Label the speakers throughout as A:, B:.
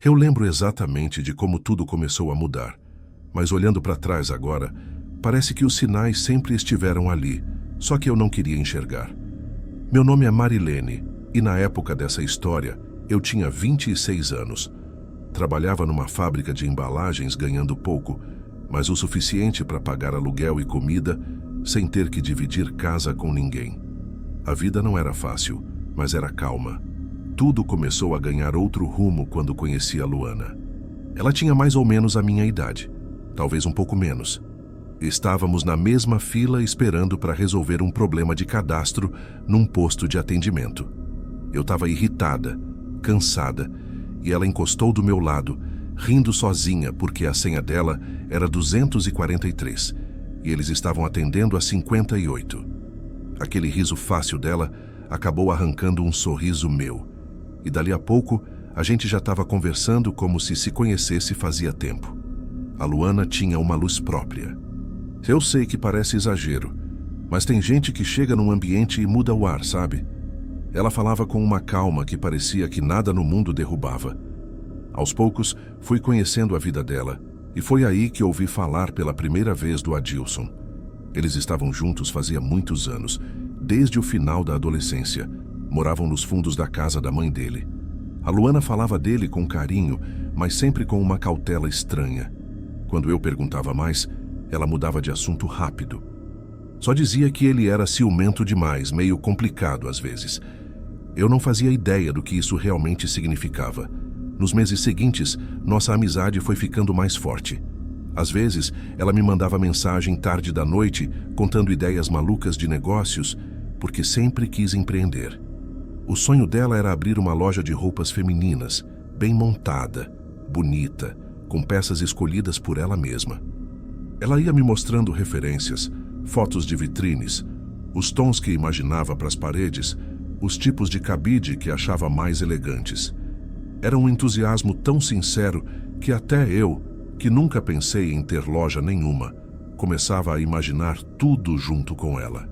A: Eu lembro exatamente de como tudo começou a mudar, mas olhando para trás agora, parece que os sinais sempre estiveram ali, só que eu não queria enxergar. Meu nome é Marilene e na época dessa história eu tinha 26 anos. Trabalhava numa fábrica de embalagens ganhando pouco, mas o suficiente para pagar aluguel e comida sem ter que dividir casa com ninguém. A vida não era fácil, mas era calma. Tudo começou a ganhar outro rumo quando conheci a Luana. Ela tinha mais ou menos a minha idade, talvez um pouco menos. Estávamos na mesma fila esperando para resolver um problema de cadastro num posto de atendimento. Eu estava irritada, cansada, e ela encostou do meu lado, rindo sozinha porque a senha dela era 243 e eles estavam atendendo a 58. Aquele riso fácil dela acabou arrancando um sorriso meu. E dali a pouco, a gente já estava conversando como se conhecesse fazia tempo. A Luana tinha uma luz própria. Eu sei que parece exagero, mas tem gente que chega num ambiente e muda o ar, sabe? Ela falava com uma calma que parecia que nada no mundo derrubava. Aos poucos, fui conhecendo a vida dela, e foi aí que ouvi falar pela primeira vez do Adilson. Eles estavam juntos fazia muitos anos, desde o final da adolescência. Moravam nos fundos da casa da mãe dele. A Luana falava dele com carinho, mas sempre com uma cautela estranha. Quando eu perguntava mais, ela mudava de assunto rápido. Só dizia que ele era ciumento demais, meio complicado às vezes. Eu não fazia ideia do que isso realmente significava. Nos meses seguintes, nossa amizade foi ficando mais forte. Às vezes, ela me mandava mensagem tarde da noite, contando ideias malucas de negócios, porque sempre quis empreender. O sonho dela era abrir uma loja de roupas femininas, bem montada, bonita, com peças escolhidas por ela mesma. Ela ia me mostrando referências, fotos de vitrines, os tons que imaginava para as paredes, os tipos de cabide que achava mais elegantes. Era um entusiasmo tão sincero que até eu, que nunca pensei em ter loja nenhuma, começava a imaginar tudo junto com ela.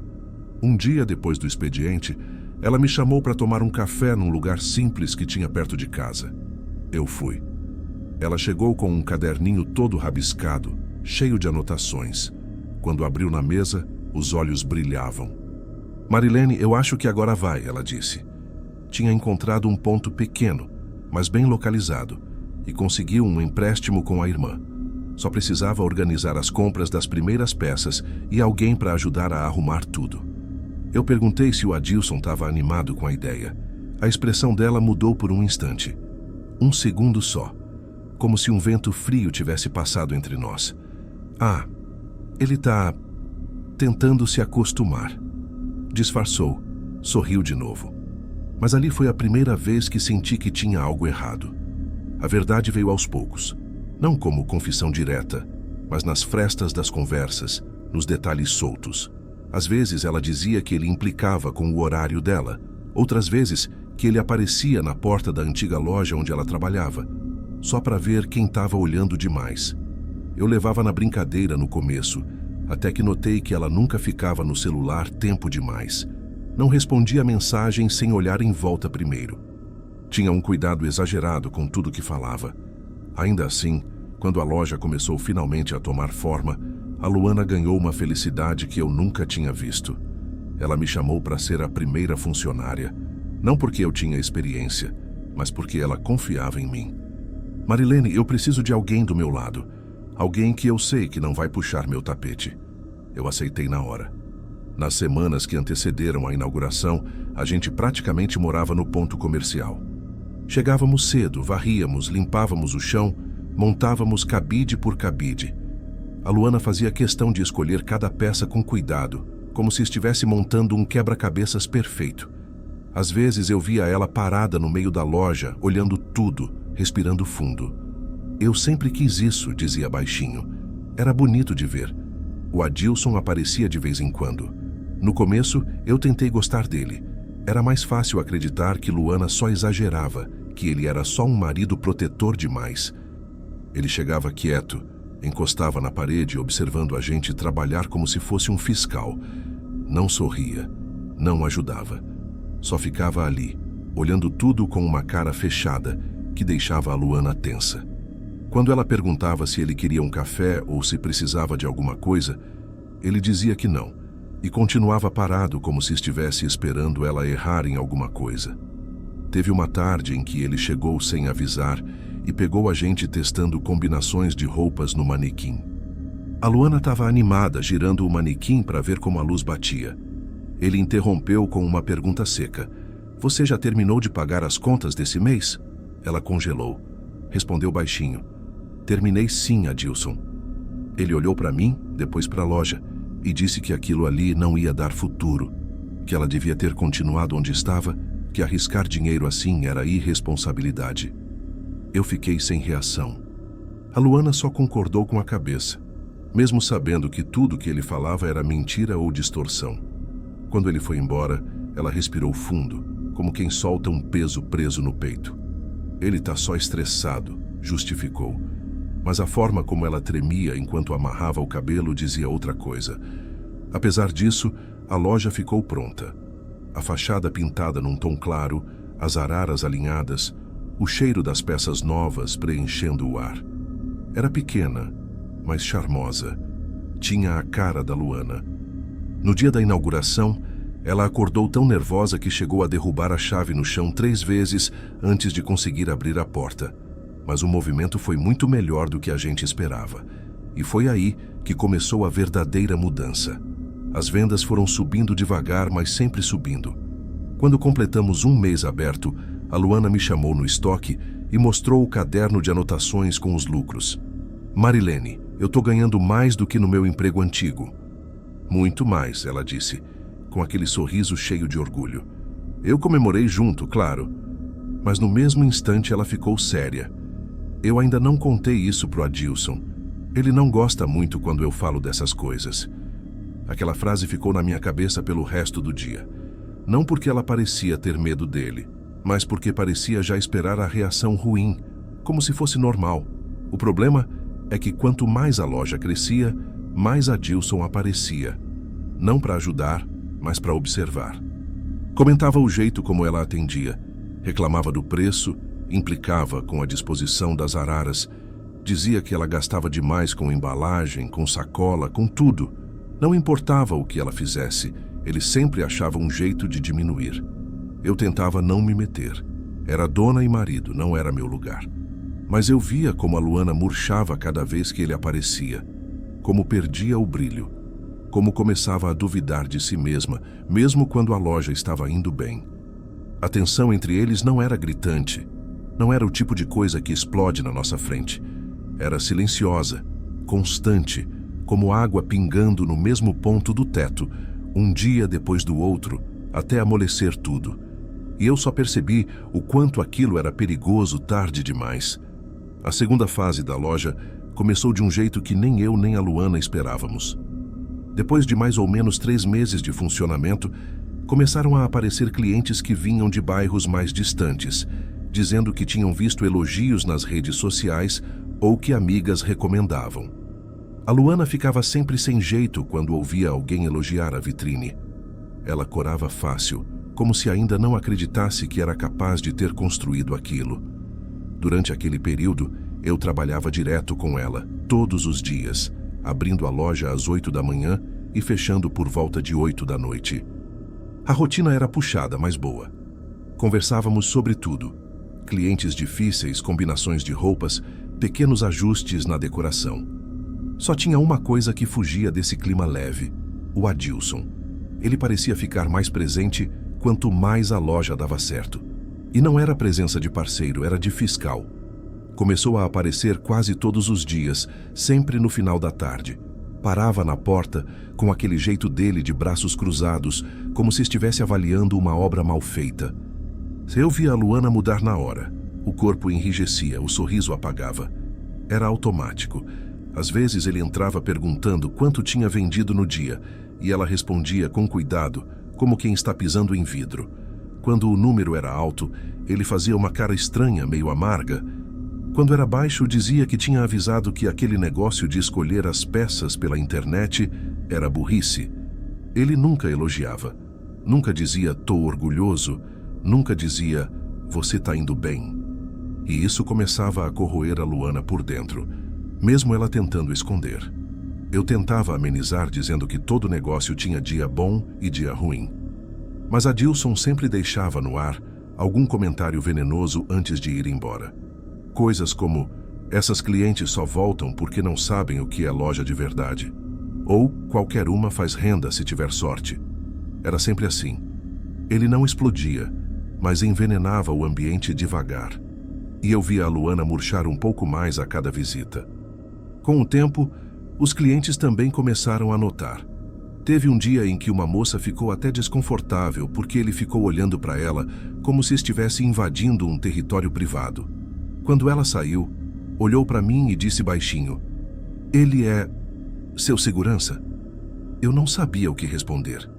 A: Um dia depois do expediente, ela me chamou para tomar um café num lugar simples que tinha perto de casa. Eu fui. Ela chegou com um caderninho todo rabiscado, cheio de anotações. Quando abriu na mesa, os olhos brilhavam. Marilene, eu acho que agora vai, ela disse. Tinha encontrado um ponto pequeno, mas bem localizado, e conseguiu um empréstimo com a irmã. Só precisava organizar as compras das primeiras peças e alguém para ajudar a arrumar tudo. Eu perguntei se o Adilson estava animado com a ideia. A expressão dela mudou por um instante. Um segundo só, como se um vento frio tivesse passado entre nós. Ah, ele está tentando se acostumar. Disfarçou, sorriu de novo. Mas ali foi a primeira vez que senti que tinha algo errado. A verdade veio aos poucos, não como confissão direta, mas nas frestas das conversas, nos detalhes soltos. Às vezes ela dizia que ele implicava com o horário dela, outras vezes que ele aparecia na porta da antiga loja onde ela trabalhava, só para ver quem estava olhando demais. Eu levava na brincadeira no começo, até que notei que ela nunca ficava no celular tempo demais. Não respondia a mensagem sem olhar em volta primeiro. Tinha um cuidado exagerado com tudo que falava. Ainda assim, quando a loja começou finalmente a tomar forma, a Luana ganhou uma felicidade que eu nunca tinha visto. Ela me chamou para ser a primeira funcionária, não porque eu tinha experiência, mas porque ela confiava em mim. Marilene, eu preciso de alguém do meu lado, alguém que eu sei que não vai puxar meu tapete. Eu aceitei na hora. Nas semanas que antecederam a inauguração, a gente praticamente morava no ponto comercial. Chegávamos cedo, varríamos, limpávamos o chão, montávamos cabide por cabide. A Luana fazia questão de escolher cada peça com cuidado, como se estivesse montando um quebra-cabeças perfeito. Às vezes eu via ela parada no meio da loja, olhando tudo, respirando fundo. Eu sempre quis isso, dizia baixinho. Era bonito de ver. O Adilson aparecia de vez em quando. No começo, eu tentei gostar dele. Era mais fácil acreditar que Luana só exagerava, que ele era só um marido protetor demais. Ele chegava quieto, encostava na parede observando a gente trabalhar como se fosse um fiscal. Não sorria, não ajudava. Só ficava ali, olhando tudo com uma cara fechada, que deixava a Luana tensa. Quando ela perguntava se ele queria um café ou se precisava de alguma coisa, ele dizia que não, e continuava parado como se estivesse esperando ela errar em alguma coisa. Teve uma tarde em que ele chegou sem avisar e pegou a gente testando combinações de roupas no manequim. A Luana estava animada, girando o manequim para ver como a luz batia. Ele interrompeu com uma pergunta seca. Você já terminou de pagar as contas desse mês? Ela congelou. Respondeu baixinho. Terminei sim, Adilson. Ele olhou para mim, depois para a loja, e disse que aquilo ali não ia dar futuro, que ela devia ter continuado onde estava, que arriscar dinheiro assim era irresponsabilidade. Eu fiquei sem reação. A Luana só concordou com a cabeça, mesmo sabendo que tudo que ele falava era mentira ou distorção. Quando ele foi embora, ela respirou fundo, como quem solta um peso preso no peito. Ele tá só estressado, justificou. Mas a forma como ela tremia enquanto amarrava o cabelo dizia outra coisa. Apesar disso, a loja ficou pronta. A fachada pintada num tom claro, as araras alinhadas, o cheiro das peças novas preenchendo o ar. Era pequena, mas charmosa. Tinha a cara da Luana. No dia da inauguração, ela acordou tão nervosa que chegou a derrubar a chave no chão 3 vezes antes de conseguir abrir a porta. Mas o movimento foi muito melhor do que a gente esperava. E foi aí que começou a verdadeira mudança. As vendas foram subindo devagar, mas sempre subindo. Quando completamos 1 mês aberto, a Luana me chamou no estoque e mostrou o caderno de anotações com os lucros. Marilene, eu tô ganhando mais do que no meu emprego antigo. Muito mais, ela disse, com aquele sorriso cheio de orgulho. Eu comemorei junto, claro. Mas no mesmo instante ela ficou séria. Eu ainda não contei isso pro Adilson. Ele não gosta muito quando eu falo dessas coisas. Aquela frase ficou na minha cabeça pelo resto do dia. Não porque ela parecia ter medo dele, mas porque parecia já esperar a reação ruim, como se fosse normal. O problema é que quanto mais a loja crescia, mais Adilson aparecia. Não para ajudar, mas para observar. Comentava o jeito como ela atendia, reclamava do preço, implicava com a disposição das araras, dizia que ela gastava demais com embalagem, com sacola, com tudo. Não importava o que ela fizesse, ele sempre achava um jeito de diminuir. Eu tentava não me meter. Era dona e marido, não era meu lugar. Mas eu via como a Luana murchava cada vez que ele aparecia, como perdia o brilho, como começava a duvidar de si mesma, mesmo quando a loja estava indo bem. A tensão entre eles não era gritante, não era o tipo de coisa que explode na nossa frente. Era silenciosa, constante, como água pingando no mesmo ponto do teto, um dia depois do outro, até amolecer tudo. E eu só percebi o quanto aquilo era perigoso tarde demais. A segunda fase da loja começou de um jeito que nem eu nem a Luana esperávamos. Depois de mais ou menos 3 meses de funcionamento, começaram a aparecer clientes que vinham de bairros mais distantes, dizendo que tinham visto elogios nas redes sociais ou que amigas recomendavam. A Luana ficava sempre sem jeito quando ouvia alguém elogiar a vitrine. Ela corava fácil, como se ainda não acreditasse que era capaz de ter construído aquilo. Durante aquele período, eu trabalhava direto com ela, todos os dias, abrindo a loja às 8 da manhã e fechando por volta de 8 da noite. A rotina era puxada, mas boa. Conversávamos sobre tudo. Clientes difíceis, combinações de roupas, pequenos ajustes na decoração. Só tinha uma coisa que fugia desse clima leve: o Adilson. Ele parecia ficar mais presente quanto mais a loja dava certo. E não era presença de parceiro, era de fiscal. Começou a aparecer quase todos os dias, sempre no final da tarde. Parava na porta com aquele jeito dele de braços cruzados, como se estivesse avaliando uma obra mal feita. Eu via a Luana mudar na hora. O corpo enrijecia, o sorriso apagava. Era automático. Às vezes ele entrava perguntando quanto tinha vendido no dia, e ela respondia com cuidado, como quem está pisando em vidro. Quando o número era alto, ele fazia uma cara estranha, meio amarga. Quando era baixo, dizia que tinha avisado que aquele negócio de escolher as peças pela internet era burrice. Ele nunca elogiava. Nunca dizia, "tô orgulhoso", nunca dizia, "você tá indo bem". e isso começava a corroer a Luana por dentro, mesmo ela tentando esconder. Eu tentava amenizar dizendo que todo negócio tinha dia bom e dia ruim. Mas Adilson sempre deixava no ar algum comentário venenoso antes de ir embora. Coisas como: essas clientes só voltam porque não sabem o que é loja de verdade. Ou qualquer uma faz renda se tiver sorte. Era sempre assim. Ele não explodia, mas envenenava o ambiente devagar. E eu via a Luana murchar um pouco mais a cada visita. Com o tempo, os clientes também começaram a notar. Teve um dia em que uma moça ficou até desconfortável porque ele ficou olhando para ela como se estivesse invadindo um território privado. Quando ela saiu, olhou para mim e disse baixinho: "Ele é seu segurança?" Eu não sabia o que responder.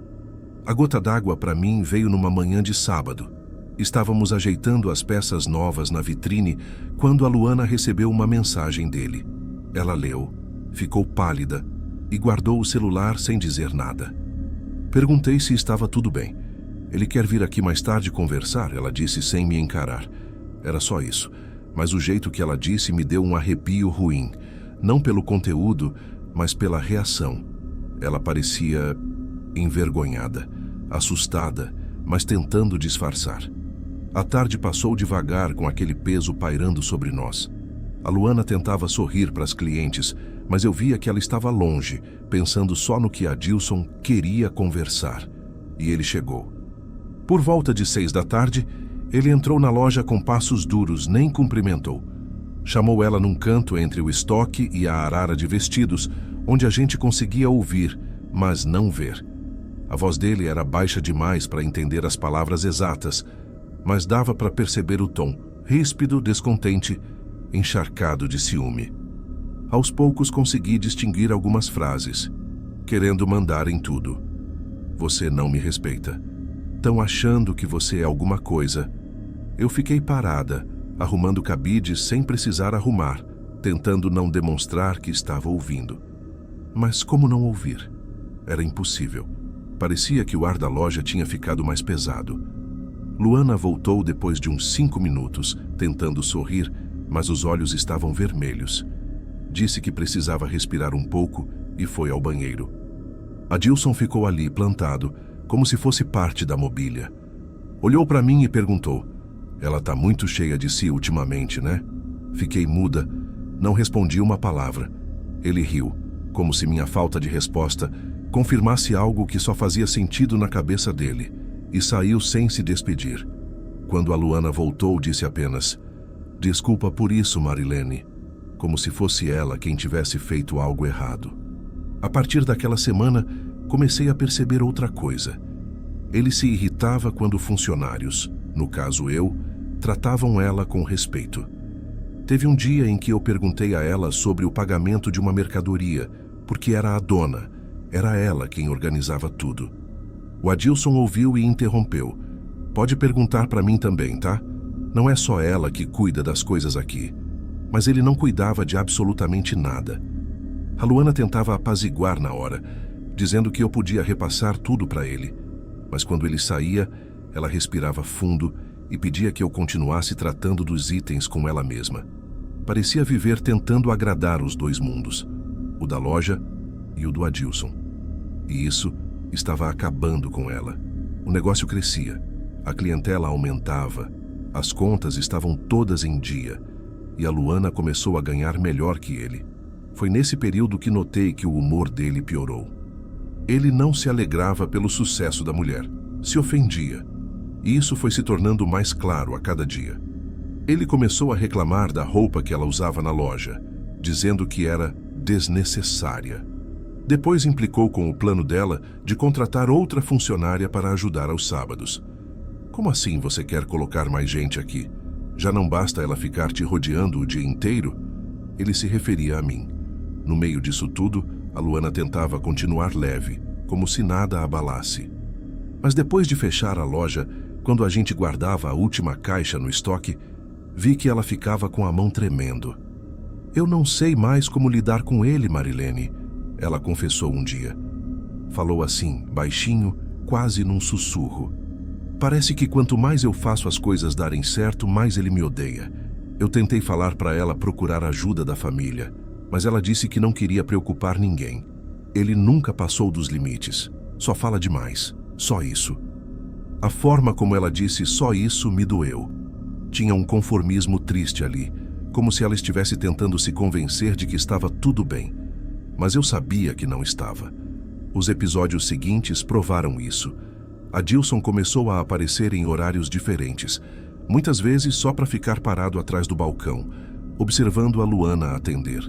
A: A gota d'água para mim veio numa manhã de sábado. Estávamos ajeitando as peças novas na vitrine quando a Luana recebeu uma mensagem dele. Ela leu, ficou pálida e guardou o celular sem dizer nada. Perguntei se estava tudo bem. "Ele quer vir aqui mais tarde conversar", ela disse sem me encarar. Era só isso, mas o jeito que ela disse me deu um arrepio ruim, não pelo conteúdo, mas pela reação. Ela parecia envergonhada, assustada, mas tentando disfarçar. A tarde passou devagar com aquele peso pairando sobre nós. A Luana tentava sorrir para as clientes, mas eu via que ela estava longe, pensando só no que Adilson queria conversar. E ele chegou. Por volta de 6 da tarde, ele entrou na loja com passos duros, nem cumprimentou. Chamou ela num canto entre o estoque e a arara de vestidos, onde a gente conseguia ouvir, mas não ver. A voz dele era baixa demais para entender as palavras exatas, mas dava para perceber o tom, ríspido, descontente, encharcado de ciúme. Aos poucos consegui distinguir algumas frases, querendo mandar em tudo. "Você não me respeita. Tão achando que você é alguma coisa." Eu fiquei parada, arrumando cabides sem precisar arrumar, tentando não demonstrar que estava ouvindo. Mas como não ouvir? Era impossível. Parecia que o ar da loja tinha ficado mais pesado. Luana voltou depois de uns 5 minutos, tentando sorrir, mas os olhos estavam vermelhos. Disse que precisava respirar um pouco e foi ao banheiro. Adilson ficou ali, plantado, como se fosse parte da mobília. Olhou para mim e perguntou: "Ela tá muito cheia de si ultimamente, né?" Fiquei muda, não respondi uma palavra. Ele riu, como se minha falta de resposta confirmasse algo que só fazia sentido na cabeça dele, e saiu sem se despedir. Quando a Luana voltou, disse apenas: "Desculpa por isso, Marilene", como se fosse ela quem tivesse feito algo errado. A partir daquela semana, comecei a perceber outra coisa. Ele se irritava quando funcionários, no caso eu, tratavam ela com respeito. Teve um dia em que eu perguntei a ela sobre o pagamento de uma mercadoria, porque era a dona, era ela quem organizava tudo. O Adilson ouviu e interrompeu: "Pode perguntar para mim também, tá? Não é só ela que cuida das coisas aqui." Mas ele não cuidava de absolutamente nada. A Luana tentava apaziguar na hora, dizendo que eu podia repassar tudo para ele. Mas quando ele saía, ela respirava fundo e pedia que eu continuasse tratando dos itens com ela mesma. Parecia viver tentando agradar os dois mundos, o da loja e o do Adilson. E isso estava acabando com ela. O negócio crescia, a clientela aumentava, as contas estavam todas em dia, e a Luana começou a ganhar melhor que ele. Foi nesse período que notei que o humor dele piorou. Ele não se alegrava pelo sucesso da mulher, se ofendia, e isso foi se tornando mais claro a cada dia. Ele começou a reclamar da roupa que ela usava na loja, dizendo que era desnecessária. Depois implicou com o plano dela de contratar outra funcionária para ajudar aos sábados. "Como assim você quer colocar mais gente aqui? Já não basta ela ficar te rodeando o dia inteiro?" Ele se referia a mim. No meio disso tudo, a Luana tentava continuar leve, como se nada a abalasse. Mas depois de fechar a loja, quando a gente guardava a última caixa no estoque, vi que ela ficava com a mão tremendo. "Eu não sei mais como lidar com ele, Marilene", ela confessou um dia. Falou assim, baixinho, quase num sussurro. "Parece que quanto mais eu faço as coisas darem certo, mais ele me odeia. Eu tentei falar para ela procurar ajuda da família, mas ela disse que não queria preocupar ninguém. Ele nunca passou dos limites. Só fala demais. Só isso. A forma como ela disse só isso me doeu. Tinha um conformismo triste ali, como se ela estivesse tentando se convencer de que estava tudo bem. Mas eu sabia que não estava. Os episódios seguintes provaram isso. Adilson começou a aparecer em horários diferentes, muitas vezes só para ficar parado atrás do balcão, observando a Luana atender.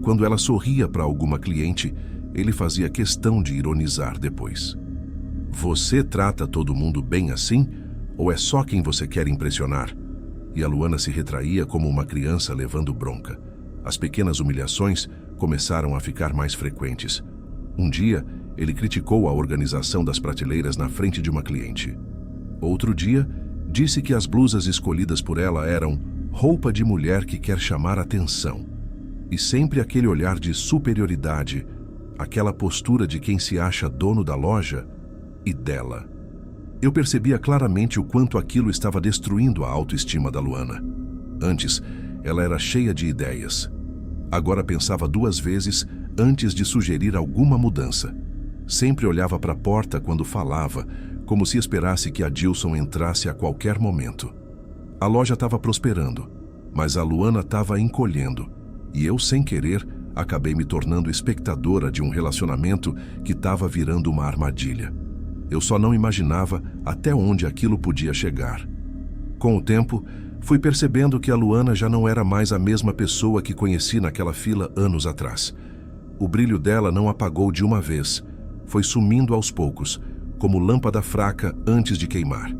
A: Quando ela sorria para alguma cliente, ele fazia questão de ironizar depois. Você trata todo mundo bem assim? Ou é só quem você quer impressionar? E a Luana se retraía como uma criança levando bronca. As pequenas humilhações começaram a ficar mais frequentes. Um dia, ele criticou a organização das prateleiras na frente de uma cliente. Outro dia, disse que as blusas escolhidas por ela eram roupa de mulher que quer chamar atenção. E sempre aquele olhar de superioridade, aquela postura de quem se acha dono da loja e dela. Eu percebia claramente o quanto aquilo estava destruindo a autoestima da Luana. Antes, ela era cheia de ideias. Agora pensava 2 vezes antes de sugerir alguma mudança. Sempre olhava para a porta quando falava, como se esperasse que Adilson entrasse a qualquer momento. A loja estava prosperando, mas a Luana estava encolhendo, e eu, sem querer, acabei me tornando espectadora de um relacionamento que estava virando uma armadilha. Eu só não imaginava até onde aquilo podia chegar. Com o tempo, fui percebendo que a Luana já não era mais a mesma pessoa que conheci naquela fila anos atrás. O brilho dela não apagou de uma vez, foi sumindo aos poucos, como lâmpada fraca antes de queimar.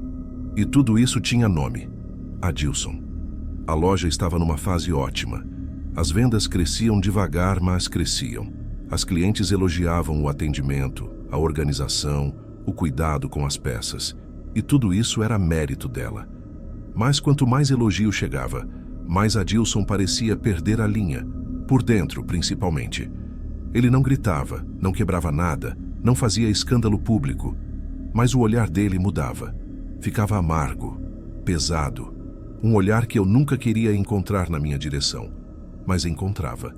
A: E tudo isso tinha nome: Adilson. A loja estava numa fase ótima. As vendas cresciam devagar, mas cresciam. As clientes elogiavam o atendimento, a organização, o cuidado com as peças. E tudo isso era mérito dela. Mas quanto mais elogio chegava, mais Adilson parecia perder a linha, por dentro principalmente. Ele não gritava, não quebrava nada, não fazia escândalo público, mas o olhar dele mudava. Ficava amargo, pesado, um olhar que eu nunca queria encontrar na minha direção, mas encontrava.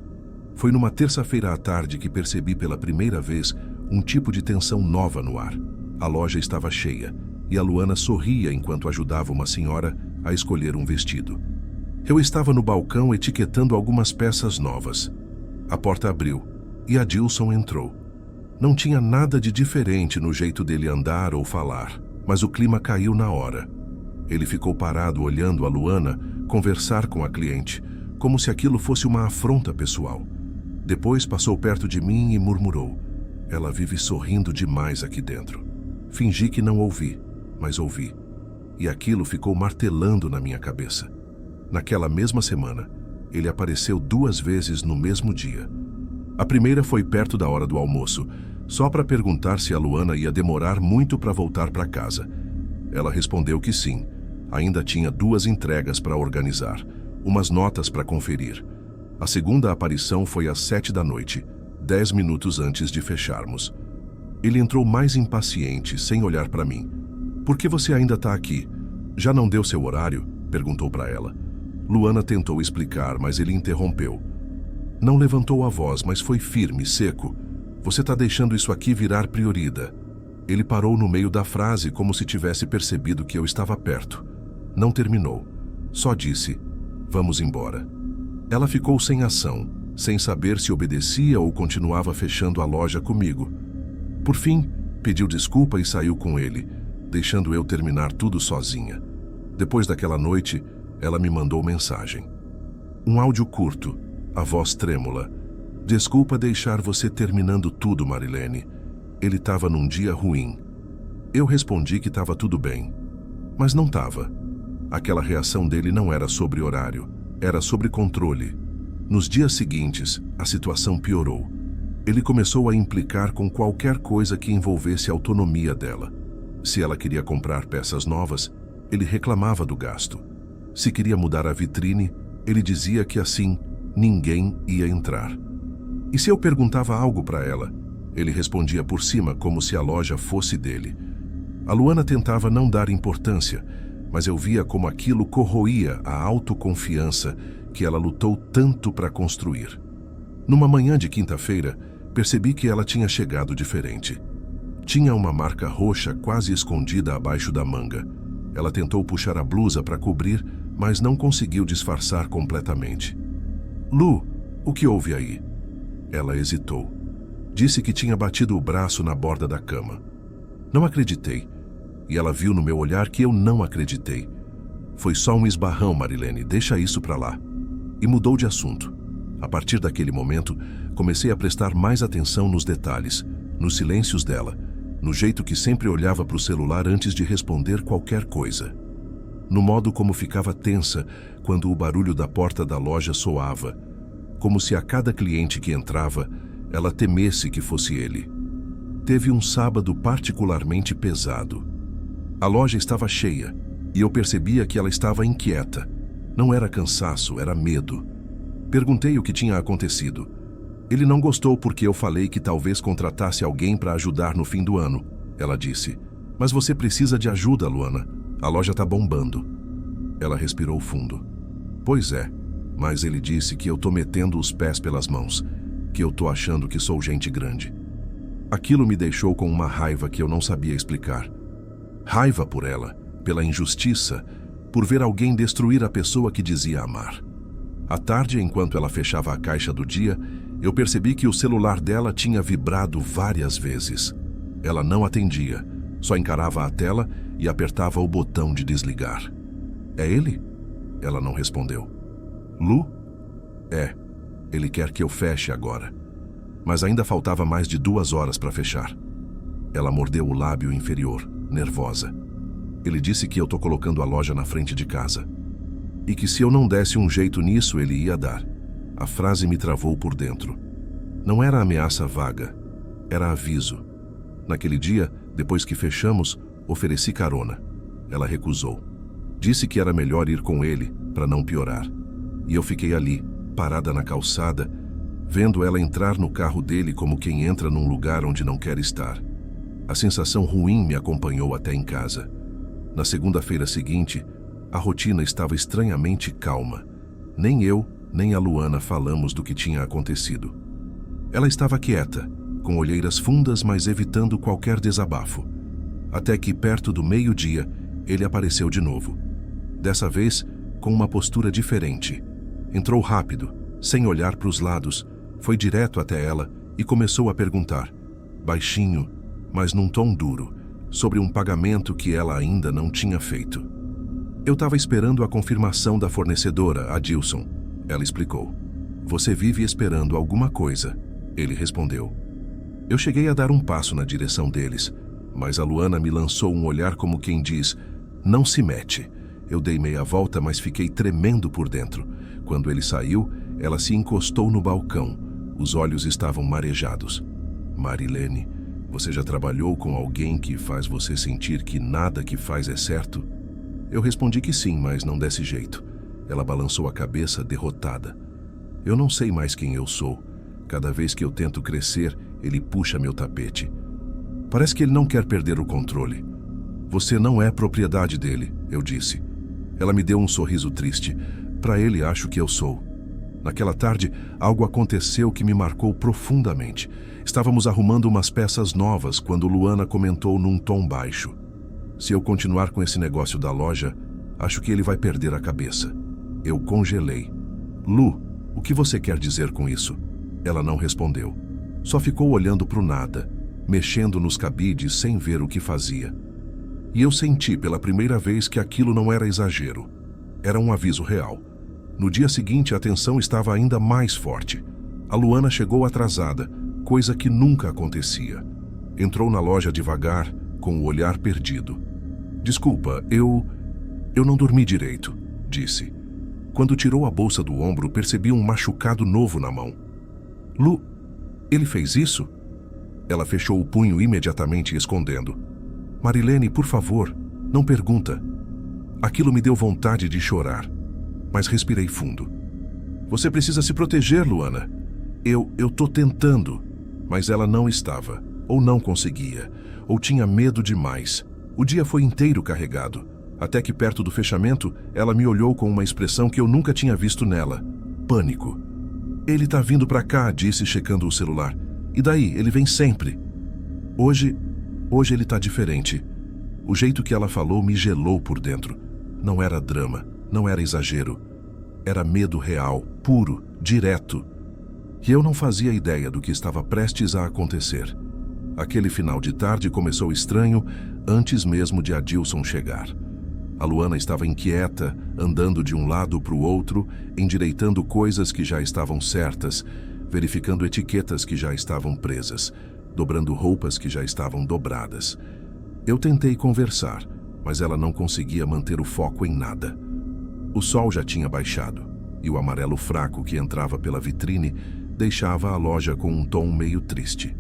A: Foi numa terça-feira à tarde que percebi pela primeira vez um tipo de tensão nova no ar. A loja estava cheia e a Luana sorria enquanto ajudava uma senhora a escolher um vestido. Eu estava no balcão etiquetando algumas peças novas. A porta abriu e Adilson entrou. Não tinha nada de diferente no jeito dele andar ou falar, mas o clima caiu na hora. Ele ficou parado olhando a Luana conversar com a cliente, como se aquilo fosse uma afronta pessoal. Depois passou perto de mim e murmurou: "Ela vive sorrindo demais aqui dentro." Fingi que não ouvi, mas ouvi. E aquilo ficou martelando na minha cabeça. Naquela mesma semana, ele apareceu 2 vezes no mesmo dia. A primeira foi perto da hora do almoço, só para perguntar se a Luana ia demorar muito para voltar para casa. Ela respondeu que sim. Ainda tinha 2 entregas para organizar, umas notas para conferir. A segunda aparição foi às 7 da noite, 10 minutos antes de fecharmos. Ele entrou mais impaciente, sem olhar para mim. "Por que você ainda está aqui? Já não deu seu horário?" perguntou para ela. Luana tentou explicar, mas ele interrompeu. Não levantou a voz, mas foi firme, seco. "Você está deixando isso aqui virar prioridade." Ele parou no meio da frase como se tivesse percebido que eu estava perto. Não terminou. Só disse: "Vamos embora." Ela ficou sem ação, sem saber se obedecia ou continuava fechando a loja comigo. Por fim, pediu desculpa e saiu com ele, deixando eu terminar tudo sozinha. Depois daquela noite, ela me mandou mensagem. Um áudio curto, a voz trêmula. "Desculpa deixar você terminando tudo, Marilene. Ele estava num dia ruim." Eu respondi que estava tudo bem, mas não estava. Aquela reação dele não era sobre horário, era sobre controle. Nos dias seguintes, a situação piorou. Ele começou a implicar com qualquer coisa que envolvesse a autonomia dela. Se ela queria comprar peças novas, ele reclamava do gasto. Se queria mudar a vitrine, ele dizia que assim ninguém ia entrar. E se eu perguntava algo para ela, ele respondia por cima como se a loja fosse dele. A Luana tentava não dar importância, mas eu via como aquilo corroía a autoconfiança que ela lutou tanto para construir. Numa manhã de quinta-feira, percebi que ela tinha chegado diferente. Tinha uma marca roxa quase escondida abaixo da manga. Ela tentou puxar a blusa para cobrir, mas não conseguiu disfarçar completamente. Lu, o que houve aí? Ela hesitou. Disse que tinha batido o braço na borda da cama. Não acreditei. E ela viu no meu olhar que eu não acreditei. Foi só um esbarrão, Marilene, deixa isso pra lá. E mudou de assunto. A partir daquele momento, comecei a prestar mais atenção nos detalhes, nos silêncios dela, no jeito que sempre olhava para o celular antes de responder qualquer coisa. No modo como ficava tensa quando o barulho da porta da loja soava, como se a cada cliente que entrava, ela temesse que fosse ele. Teve um sábado particularmente pesado. A loja estava cheia e eu percebia que ela estava inquieta. Não era cansaço, era medo. Perguntei o que tinha acontecido. Ele não gostou porque eu falei que talvez contratasse alguém para ajudar no fim do ano. Ela disse, mas você precisa de ajuda, Luana. A loja está bombando. Ela respirou fundo. Pois é, mas ele disse que eu tô metendo os pés pelas mãos, que eu tô achando que sou gente grande. Aquilo me deixou com uma raiva que eu não sabia explicar. Raiva por ela, pela injustiça, por ver alguém destruir a pessoa que dizia amar. À tarde, enquanto ela fechava a caixa do dia, eu percebi que o celular dela tinha vibrado várias vezes. Ela não atendia, só encarava a tela e apertava o botão de desligar. É ele? Ela não respondeu. Lu? É. Ele quer que eu feche agora. Mas ainda faltava mais de 2 horas para fechar. Ela mordeu o lábio inferior, nervosa. Ele disse que eu tô colocando a loja na frente de casa. E que se eu não desse um jeito nisso, ele ia dar. A frase me travou por dentro. Não era ameaça vaga, era aviso. Naquele dia, depois que fechamos, ofereci carona. Ela recusou. Disse que era melhor ir com ele, para não piorar. E eu fiquei ali, parada na calçada, vendo ela entrar no carro dele como quem entra num lugar onde não quer estar. A sensação ruim me acompanhou até em casa. Na segunda-feira seguinte, a rotina estava estranhamente calma. Nem eu, nem a Luana falamos do que tinha acontecido. Ela estava quieta, com olheiras fundas, mas evitando qualquer desabafo. Até que, perto do meio-dia, ele apareceu de novo. Dessa vez, com uma postura diferente. Entrou rápido, sem olhar para os lados, foi direto até ela e começou a perguntar, baixinho, mas num tom duro, sobre um pagamento que ela ainda não tinha feito. Eu estava esperando a confirmação da fornecedora, a Dilson. Ela explicou. Você vive esperando alguma coisa, ele respondeu. Eu cheguei a dar um passo na direção deles, mas a Luana me lançou um olhar como quem diz, não se mete. Eu dei meia volta, mas fiquei tremendo por dentro. Quando ele saiu, ela se encostou no balcão. Os olhos estavam marejados. Marilene, você já trabalhou com alguém que faz você sentir que nada que faz é certo? Eu respondi que sim, mas não desse jeito. Ela balançou a cabeça, derrotada. Eu não sei mais quem eu sou. Cada vez que eu tento crescer, ele puxa meu tapete. Parece que ele não quer perder o controle. Você não é propriedade dele, eu disse. Ela me deu um sorriso triste. Para ele, acho que eu sou. Naquela tarde, algo aconteceu que me marcou profundamente. Estávamos arrumando umas peças novas quando Luana comentou num tom baixo. Se eu continuar com esse negócio da loja, acho que ele vai perder a cabeça. Eu congelei. Lu, o que você quer dizer com isso? Ela não respondeu. Só ficou olhando para o nada, mexendo nos cabides sem ver o que fazia. E eu senti pela primeira vez que aquilo não era exagero. Era um aviso real. No dia seguinte, a tensão estava ainda mais forte. A Luana chegou atrasada, coisa que nunca acontecia. Entrou na loja devagar, com o olhar perdido. Desculpa, eu não dormi direito, disse. Quando tirou a bolsa do ombro, percebi um machucado novo na mão. Lu, ele fez isso? Ela fechou o punho imediatamente, escondendo. Marilene, por favor, não pergunta. Aquilo me deu vontade de chorar, mas respirei fundo. Você precisa se proteger, Luana. Eu tô tentando, mas ela não estava, ou não conseguia, ou tinha medo demais. O dia foi inteiro carregado. Até que perto do fechamento, ela me olhou com uma expressão que eu nunca tinha visto nela. Pânico. Ele tá vindo pra cá, disse, checando o celular. E daí? Ele vem sempre. Hoje ele tá diferente. O jeito que ela falou me gelou por dentro. Não era drama, não era exagero. Era medo real, puro, direto. E eu não fazia ideia do que estava prestes a acontecer. Aquele final de tarde começou estranho antes mesmo de Adilson chegar. A Luana estava inquieta, andando de um lado para o outro, endireitando coisas que já estavam certas, verificando etiquetas que já estavam presas, dobrando roupas que já estavam dobradas. Eu tentei conversar, mas ela não conseguia manter o foco em nada. O sol já tinha baixado, e o amarelo fraco que entrava pela vitrine deixava a loja com um tom meio triste.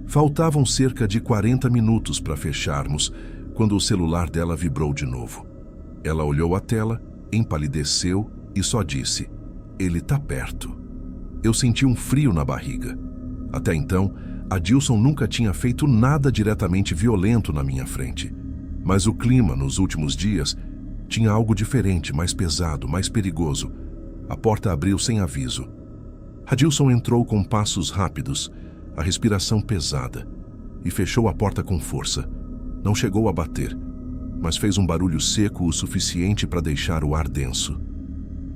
A: Faltavam cerca de 40 minutos para fecharmos, quando o celular dela vibrou de novo. Ela olhou a tela, empalideceu e só disse: "Ele tá perto." Eu senti um frio na barriga. Até então, Adilson nunca tinha feito nada diretamente violento na minha frente. Mas o clima, nos últimos dias, tinha algo diferente, mais pesado, mais perigoso. A porta abriu sem aviso. Adilson entrou com passos rápidos, a respiração pesada, e fechou a porta com força. Não chegou a bater, mas fez um barulho seco o suficiente para deixar o ar denso.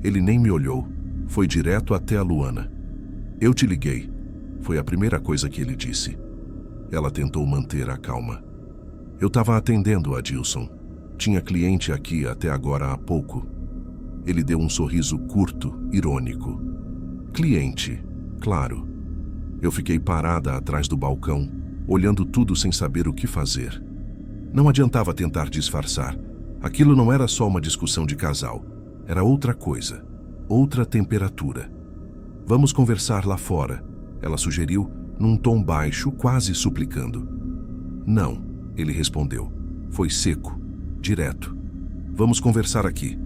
A: Ele nem me olhou, foi direto até a Luana. "Eu te liguei", foi a primeira coisa que ele disse. Ela tentou manter a calma. "Eu estava atendendo a Adilson. Tinha cliente aqui até agora há pouco." Ele deu um sorriso curto, irônico. "Cliente, claro." Eu fiquei parada atrás do balcão, olhando tudo sem saber o que fazer. Não adiantava tentar disfarçar. Aquilo não era só uma discussão de casal. Era outra coisa, outra temperatura. "Vamos conversar lá fora", ela sugeriu, num tom baixo, quase suplicando. "Não", ele respondeu. Foi seco, direto. "Vamos conversar aqui."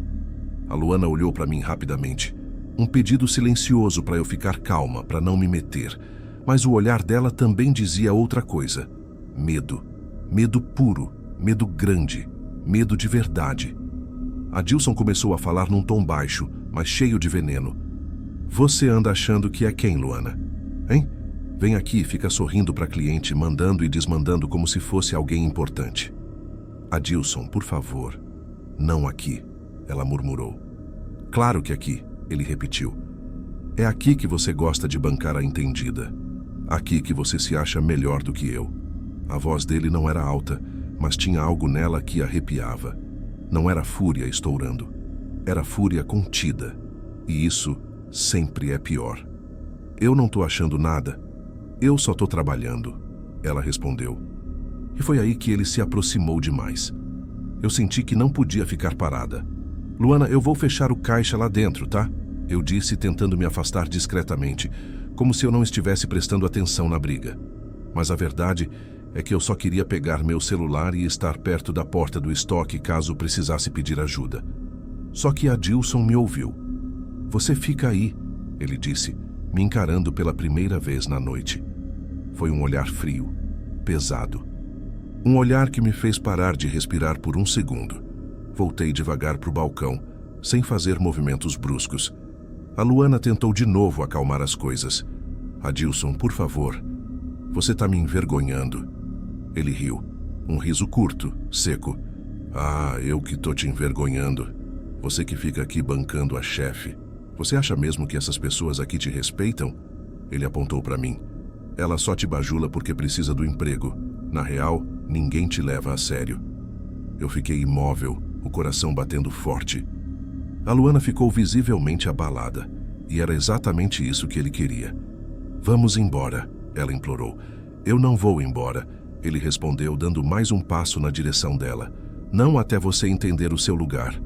A: A Luana olhou para mim rapidamente. Um pedido silencioso para eu ficar calma, para não me meter. Mas o olhar dela também dizia outra coisa. Medo. Medo puro, medo grande, medo de verdade. Adilson começou a falar num tom baixo, mas cheio de veneno. "Você anda achando que é quem, Luana? Hein? Vem aqui e fica sorrindo para cliente, mandando e desmandando como se fosse alguém importante." "Adilson, por favor." "Não aqui", ela murmurou. "Claro que aqui", ele repetiu. "É aqui que você gosta de bancar a entendida. Aqui que você se acha melhor do que eu." A voz dele não era alta, mas tinha algo nela que arrepiava. Não era fúria estourando. Era fúria contida. E isso sempre é pior. "Eu não tô achando nada. Eu só tô trabalhando", ela respondeu. E foi aí que ele se aproximou demais. Eu senti que não podia ficar parada. "Luana, eu vou fechar o caixa lá dentro, tá?" Eu disse, tentando me afastar discretamente, como se eu não estivesse prestando atenção na briga. Mas a verdade é que eu só queria pegar meu celular e estar perto da porta do estoque caso precisasse pedir ajuda. Só que Adilson me ouviu. "Você fica aí", ele disse, me encarando pela primeira vez na noite. Foi um olhar frio, pesado. Um olhar que me fez parar de respirar por um segundo. Voltei devagar para o balcão, sem fazer movimentos bruscos. A Luana tentou de novo acalmar as coisas. "Adilson, por favor. Você tá me envergonhando." Ele riu. Um riso curto, seco. "Ah, eu que tô te envergonhando. Você que fica aqui bancando a chefe. Você acha mesmo que essas pessoas aqui te respeitam?" Ele apontou para mim. "Ela só te bajula porque precisa do emprego. Na real, ninguém te leva a sério." Eu fiquei imóvel, o coração batendo forte. A Luana ficou visivelmente abalada, e era exatamente isso que ele queria. "Vamos embora", ela implorou. "Eu não vou embora", ele respondeu, dando mais um passo na direção dela. "Não até você entender o seu lugar."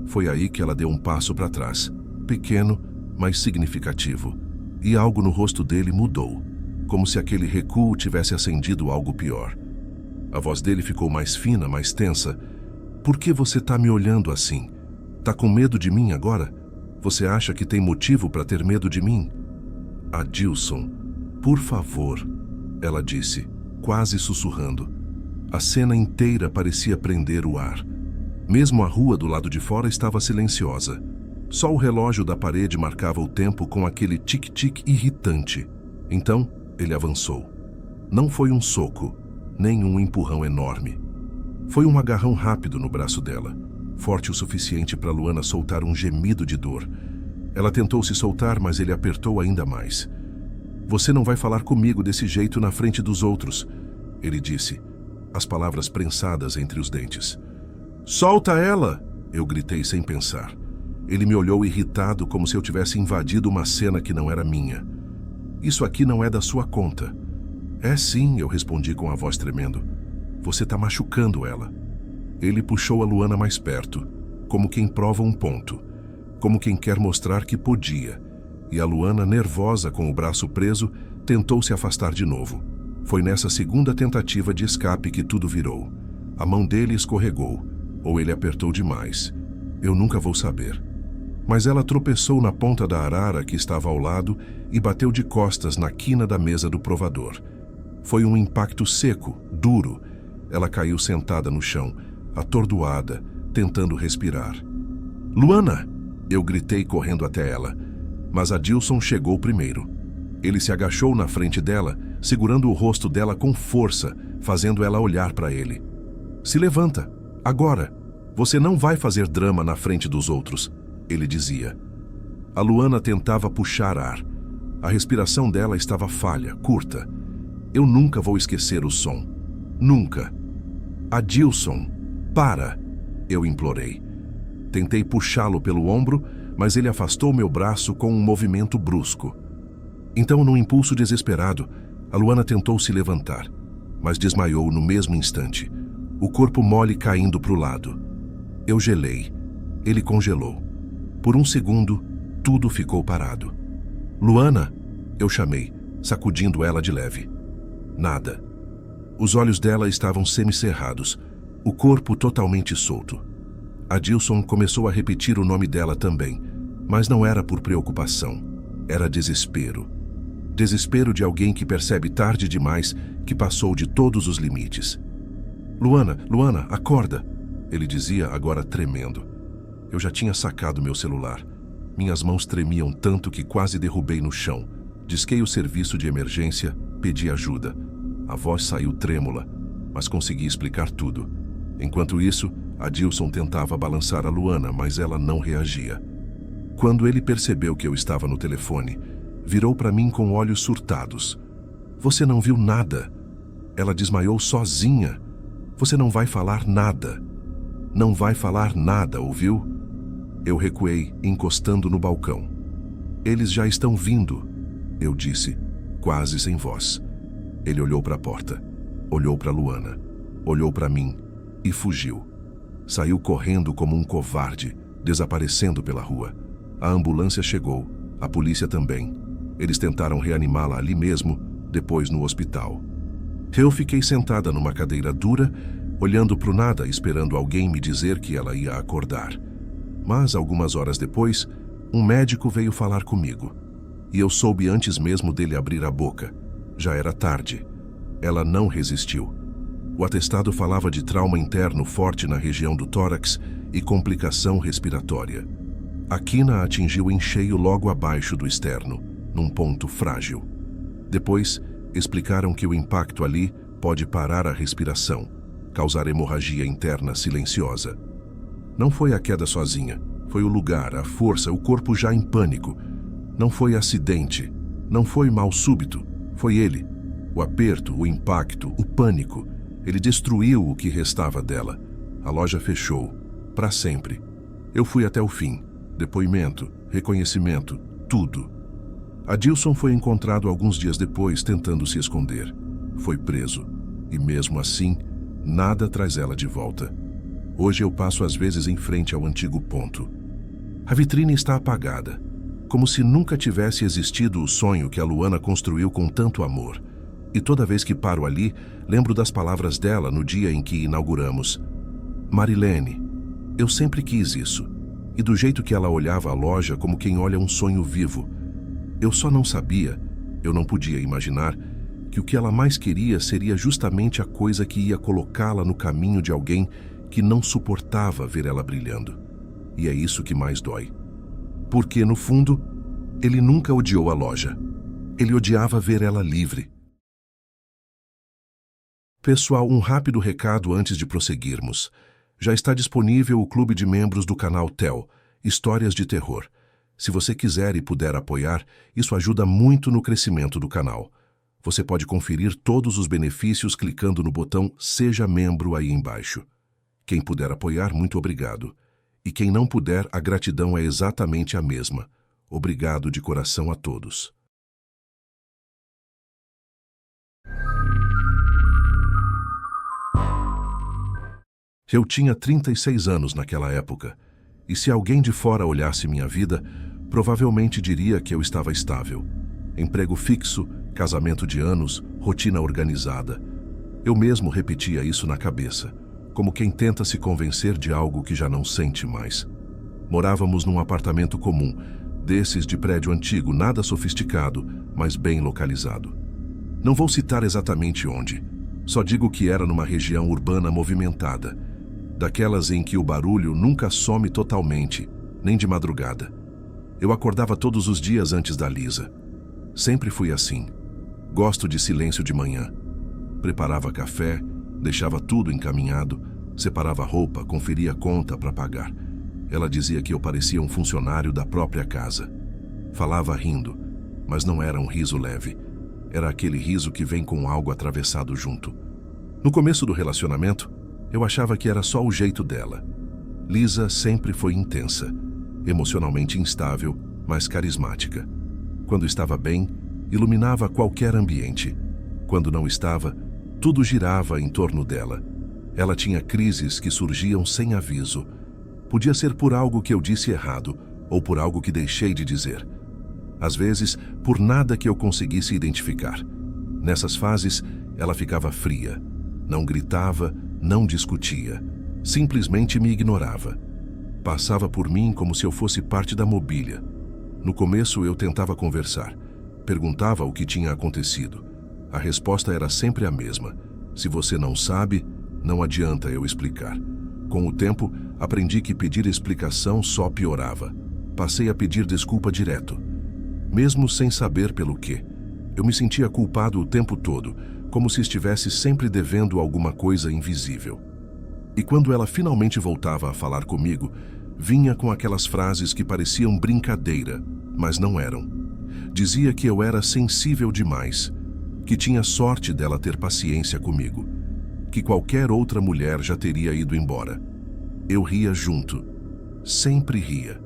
A: Foi aí que ela deu um passo para trás, pequeno, mas significativo, e algo no rosto dele mudou, como se aquele recuo tivesse acendido algo pior. A voz dele ficou mais fina, mais tensa. "Por que você tá me olhando assim? Tá com medo de mim agora? Você acha que tem motivo para ter medo de mim?" "Adilson, por favor", ela disse, quase sussurrando. A cena inteira parecia prender o ar. Mesmo a rua do lado de fora estava silenciosa. Só o relógio da parede marcava o tempo com aquele tic-tic irritante. Então, ele avançou. Não foi um soco, nem um empurrão enorme. Foi um agarrão rápido no braço dela, forte o suficiente para Luana soltar um gemido de dor. Ela tentou se soltar, mas ele apertou ainda mais. Você não vai falar comigo desse jeito na frente dos outros, ele disse, as palavras prensadas entre os dentes. Solta ela! Eu gritei sem pensar. Ele me olhou irritado, como se eu tivesse invadido uma cena que não era minha. Isso aqui não é da sua conta. É sim, eu respondi com a voz tremendo. Você está machucando ela. Ele puxou a Luana mais perto, como quem prova um ponto, como quem quer mostrar que podia. E a Luana, nervosa com o braço preso, tentou se afastar de novo. Foi nessa segunda tentativa de escape que tudo virou. A mão dele escorregou, ou ele apertou demais. Eu nunca vou saber. Mas ela tropeçou na ponta da arara que estava ao lado e bateu de costas na quina da mesa do provador. Foi um impacto seco, duro. Ela caiu sentada no chão, atordoada, tentando respirar. Luana! Eu gritei correndo até ela, mas Adilson chegou primeiro. Ele se agachou na frente dela, segurando o rosto dela com força, fazendo ela olhar para ele. Se levanta, agora! Você não vai fazer drama na frente dos outros, ele dizia. A Luana tentava puxar ar. A respiração dela estava falha, curta. Eu nunca vou esquecer o som. Nunca. Adilson, para! Eu implorei. Tentei puxá-lo pelo ombro, mas ele afastou meu braço com um movimento brusco. Então, num impulso desesperado, a Luana tentou se levantar, mas desmaiou no mesmo instante, o corpo mole caindo para o lado. Eu gelei. Ele congelou. Por um segundo, tudo ficou parado. Luana! Eu chamei, sacudindo ela de leve. Nada. Os olhos dela estavam semicerrados, o corpo totalmente solto. Adilson começou a repetir o nome dela também, mas não era por preocupação. Era desespero. Desespero de alguém que percebe tarde demais que passou de todos os limites. Luana, Luana, acorda! Ele dizia, agora tremendo. Eu já tinha sacado meu celular. Minhas mãos tremiam tanto que quase derrubei no chão. Disquei o serviço de emergência, pedi ajuda. A voz saiu trêmula, mas consegui explicar tudo. Enquanto isso, Adilson tentava balançar a Luana, mas ela não reagia. Quando ele percebeu que eu estava no telefone, virou para mim com olhos surtados. Você não viu nada. Ela desmaiou sozinha. Você não vai falar nada. Não vai falar nada, ouviu? Eu recuei, encostando no balcão. Eles já estão vindo, eu disse, quase sem voz. Ele olhou para a porta, olhou para Luana, olhou para mim e fugiu. Saiu correndo como um covarde, desaparecendo pela rua. A ambulância chegou, a polícia também. Eles tentaram reanimá-la ali mesmo, depois no hospital. Eu fiquei sentada numa cadeira dura, olhando para o nada, esperando alguém me dizer que ela ia acordar. Mas, algumas horas depois, um médico veio falar comigo. E eu soube antes mesmo dele abrir a boca. Já era tarde. Ela não resistiu. O atestado falava de trauma interno forte na região do tórax e complicação respiratória. A quina atingiu em cheio logo abaixo do externo, num ponto frágil. Depois, explicaram que o impacto ali pode parar a respiração, causar hemorragia interna silenciosa. Não foi a queda sozinha, foi o lugar, a força, o corpo já em pânico. Não foi acidente, não foi mal súbito, foi ele. O aperto, o impacto, o pânico. Ele destruiu o que restava dela. A loja fechou, para sempre. Eu fui até o fim. Depoimento, reconhecimento, tudo. Adilson foi encontrado alguns dias depois tentando se esconder. Foi preso. E mesmo assim, nada traz ela de volta. Hoje eu passo às vezes em frente ao antigo ponto. A vitrine está apagada, como se nunca tivesse existido o sonho que a Luana construiu com tanto amor. E toda vez que paro ali, lembro das palavras dela no dia em que inauguramos. Marilene, eu sempre quis isso. E do jeito que ela olhava a loja como quem olha um sonho vivo. Eu só não sabia, eu não podia imaginar, que o que ela mais queria seria justamente a coisa que ia colocá-la no caminho de alguém que não suportava ver ela brilhando. E é isso que mais dói. Porque, no fundo, ele nunca odiou a loja. Ele odiava ver ela livre. Pessoal, um rápido recado antes de prosseguirmos. Já está disponível o clube de membros do canal TEL, Histórias de Terror. Se você quiser e puder apoiar, isso ajuda muito no crescimento do canal. Você pode conferir todos os benefícios clicando no botão Seja Membro aí embaixo. Quem puder apoiar, muito obrigado. E quem não puder, a gratidão é exatamente a mesma. Obrigado de coração a todos. Eu tinha 36 anos naquela época, e se alguém de fora olhasse minha vida, provavelmente diria que eu estava estável. Emprego fixo, casamento de anos, rotina organizada. Eu mesmo repetia isso na cabeça, como quem tenta se convencer de algo que já não sente mais. Morávamos num apartamento comum, desses de prédio antigo, nada sofisticado, mas bem localizado. Não vou citar exatamente onde, só digo que era numa região urbana movimentada, daquelas em que o barulho nunca some totalmente, nem de madrugada. Eu acordava todos os dias antes da Lisa. Sempre fui assim. Gosto de silêncio de manhã. Preparava café, deixava tudo encaminhado, separava roupa, conferia conta para pagar. Ela dizia que eu parecia um funcionário da própria casa. Falava rindo, mas não era um riso leve. Era aquele riso que vem com algo atravessado junto. No começo do relacionamento, eu achava que era só o jeito dela. Lisa sempre foi intensa, emocionalmente instável, mas carismática. Quando estava bem, iluminava qualquer ambiente. Quando não estava, tudo girava em torno dela. Ela tinha crises que surgiam sem aviso. Podia ser por algo que eu disse errado, ou por algo que deixei de dizer. Às vezes, por nada que eu conseguisse identificar. Nessas fases, ela ficava fria. Não gritava, não discutia. Simplesmente me ignorava. Passava por mim como se eu fosse parte da mobília. No começo, eu tentava conversar. Perguntava o que tinha acontecido. A resposta era sempre a mesma. Se você não sabe, não adianta eu explicar. Com o tempo, aprendi que pedir explicação só piorava. Passei a pedir desculpa direto. Mesmo sem saber pelo quê. Eu me sentia culpado o tempo todo, como se estivesse sempre devendo alguma coisa invisível. E quando ela finalmente voltava a falar comigo, vinha com aquelas frases que pareciam brincadeira, mas não eram. Dizia que eu era sensível demais, que tinha sorte dela ter paciência comigo, que qualquer outra mulher já teria ido embora. Eu ria junto. Sempre ria.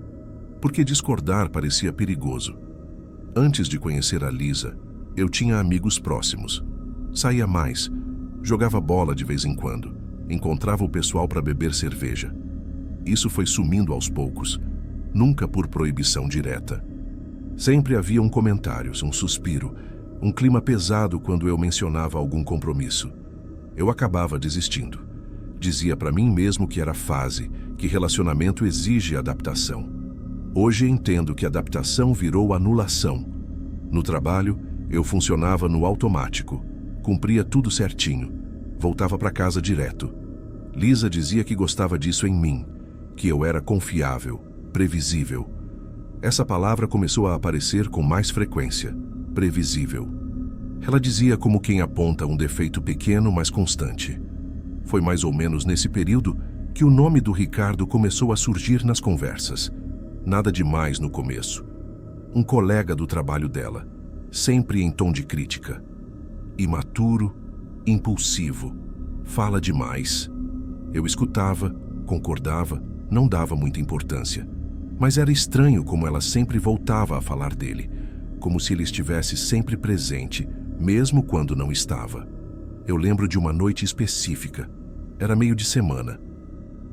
A: Porque discordar parecia perigoso. Antes de conhecer a Lisa, eu tinha amigos próximos. Saía mais, jogava bola de vez em quando, encontrava o pessoal para beber cerveja. Isso foi sumindo aos poucos, nunca por proibição direta. Sempre havia um comentário, um suspiro, um clima pesado quando eu mencionava algum compromisso. Eu acabava desistindo. Dizia para mim mesmo que era fase, que relacionamento exige adaptação. Hoje entendo que adaptação virou anulação. No trabalho, eu funcionava no automático, cumpria tudo certinho, voltava para casa direto. Lisa dizia que gostava disso em mim, que eu era confiável, previsível. Essa palavra começou a aparecer com mais frequência, previsível. Ela dizia como quem aponta um defeito pequeno, mas constante. Foi mais ou menos nesse período que o nome do Ricardo começou a surgir nas conversas. Nada demais no começo. Um colega do trabalho dela, sempre em tom de crítica. Imaturo, impulsivo, fala demais. Eu escutava, concordava, não dava muita importância. Mas era estranho como ela sempre voltava a falar dele, como se ele estivesse sempre presente, mesmo quando não estava. Eu lembro de uma noite específica. Era meio de semana.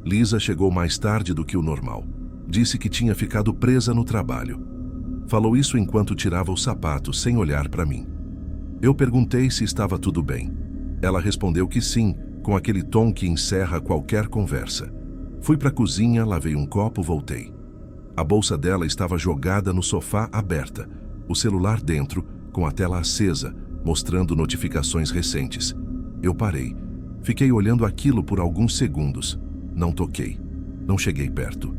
A: Lisa chegou mais tarde do que o normal. Disse que tinha ficado presa no trabalho. Falou isso enquanto tirava os sapatos, sem olhar para mim. Eu perguntei se estava tudo bem. Ela respondeu que sim, com aquele tom que encerra qualquer conversa. Fui para a cozinha, lavei um copo, voltei. A bolsa dela estava jogada no sofá aberta, o celular dentro, com a tela acesa, mostrando notificações recentes. Eu parei. Fiquei olhando aquilo por alguns segundos. Não toquei. Não cheguei perto.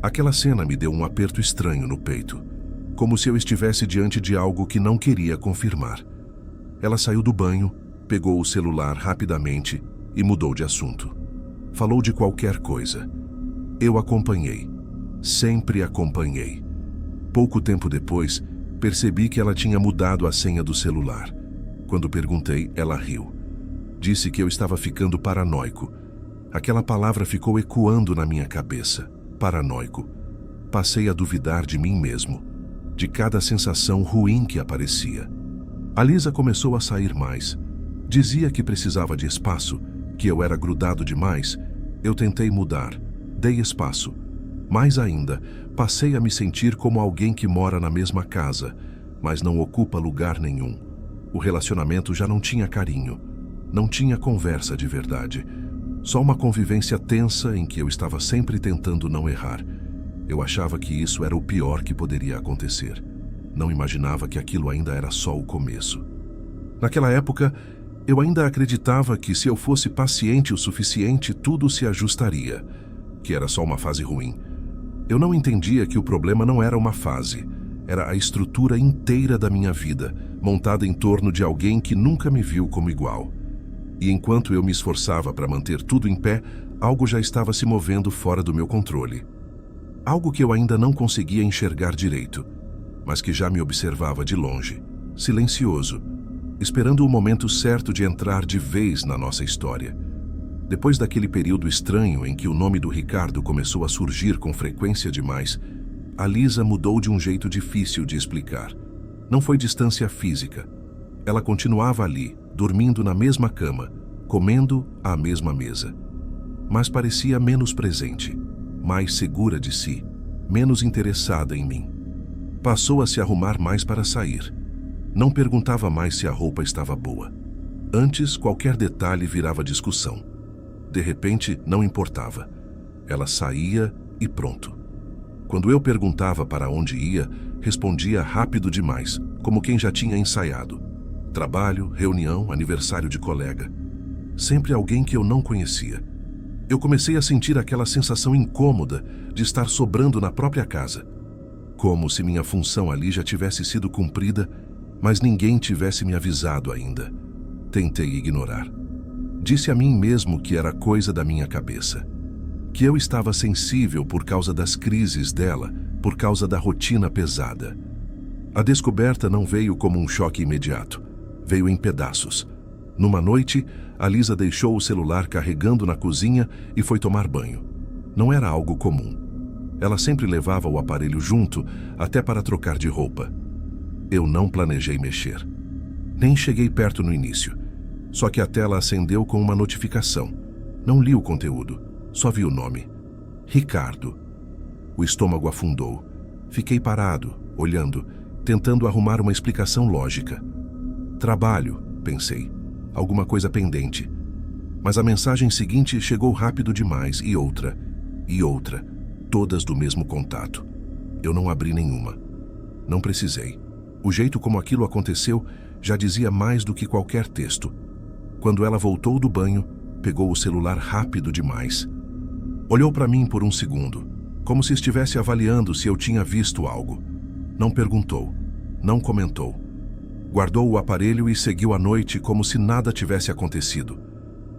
A: Aquela cena me deu um aperto estranho no peito, como se eu estivesse diante de algo que não queria confirmar. Ela saiu do banho, pegou o celular rapidamente e mudou de assunto. Falou de qualquer coisa. Eu acompanhei. Sempre acompanhei. Pouco tempo depois, percebi que ela tinha mudado a senha do celular. Quando perguntei, ela riu. Disse que eu estava ficando paranoico. Aquela palavra ficou ecoando na minha cabeça. Paranoico. Passei a duvidar de mim mesmo, de cada sensação ruim que aparecia. A Lisa começou a sair mais. Dizia que precisava de espaço, que eu era grudado demais. Eu tentei mudar. Dei espaço. Mais ainda, passei a me sentir como alguém que mora na mesma casa, mas não ocupa lugar nenhum. O relacionamento já não tinha carinho. Não tinha conversa de verdade. Só uma convivência tensa em que eu estava sempre tentando não errar. Eu achava que isso era o pior que poderia acontecer. Não imaginava que aquilo ainda era só o começo. Naquela época, eu ainda acreditava que se eu fosse paciente o suficiente, tudo se ajustaria, que era só uma fase ruim. Eu não entendia que o problema não era uma fase, era a estrutura inteira da minha vida, montada em torno de alguém que nunca me viu como igual. E enquanto eu me esforçava para manter tudo em pé, algo já estava se movendo fora do meu controle. Algo que eu ainda não conseguia enxergar direito, mas que já me observava de longe, silencioso, esperando o momento certo de entrar de vez na nossa história. Depois daquele período estranho em que o nome do Ricardo começou a surgir com frequência demais, a Lisa mudou de um jeito difícil de explicar. Não foi distância física. Ela continuava ali, dormindo na mesma cama, comendo à mesma mesa. Mas parecia menos presente, mais segura de si, menos interessada em mim. Passou a se arrumar mais para sair. Não perguntava mais se a roupa estava boa. Antes, qualquer detalhe virava discussão. De repente, não importava. Ela saía e pronto. Quando eu perguntava para onde ia, respondia rápido demais, como quem já tinha ensaiado. Trabalho, reunião, aniversário de colega. Sempre alguém que eu não conhecia. Eu comecei a sentir aquela sensação incômoda de estar sobrando na própria casa. Como se minha função ali já tivesse sido cumprida, mas ninguém tivesse me avisado ainda. Tentei ignorar. Disse a mim mesmo que era coisa da minha cabeça. Que eu estava sensível por causa das crises dela, por causa da rotina pesada. A descoberta não veio como um choque imediato. Veio em pedaços. Numa noite, a Lisa deixou o celular carregando na cozinha e foi tomar banho. Não era algo comum. Ela sempre levava o aparelho junto, até para trocar de roupa. Eu não planejei mexer. Nem cheguei perto no início. Só que a tela acendeu com uma notificação. Não li o conteúdo, só vi o nome. Ricardo. O estômago afundou. Fiquei parado, olhando, tentando arrumar uma explicação lógica. Trabalho, pensei. Alguma coisa pendente. Mas a mensagem seguinte chegou rápido demais, e outra, todas do mesmo contato. Eu não abri nenhuma. Não precisei. O jeito como aquilo aconteceu já dizia mais do que qualquer texto. Quando ela voltou do banho, pegou o celular rápido demais. Olhou para mim por um segundo, como se estivesse avaliando se eu tinha visto algo. Não perguntou, não comentou. Guardou o aparelho e seguiu a noite como se nada tivesse acontecido.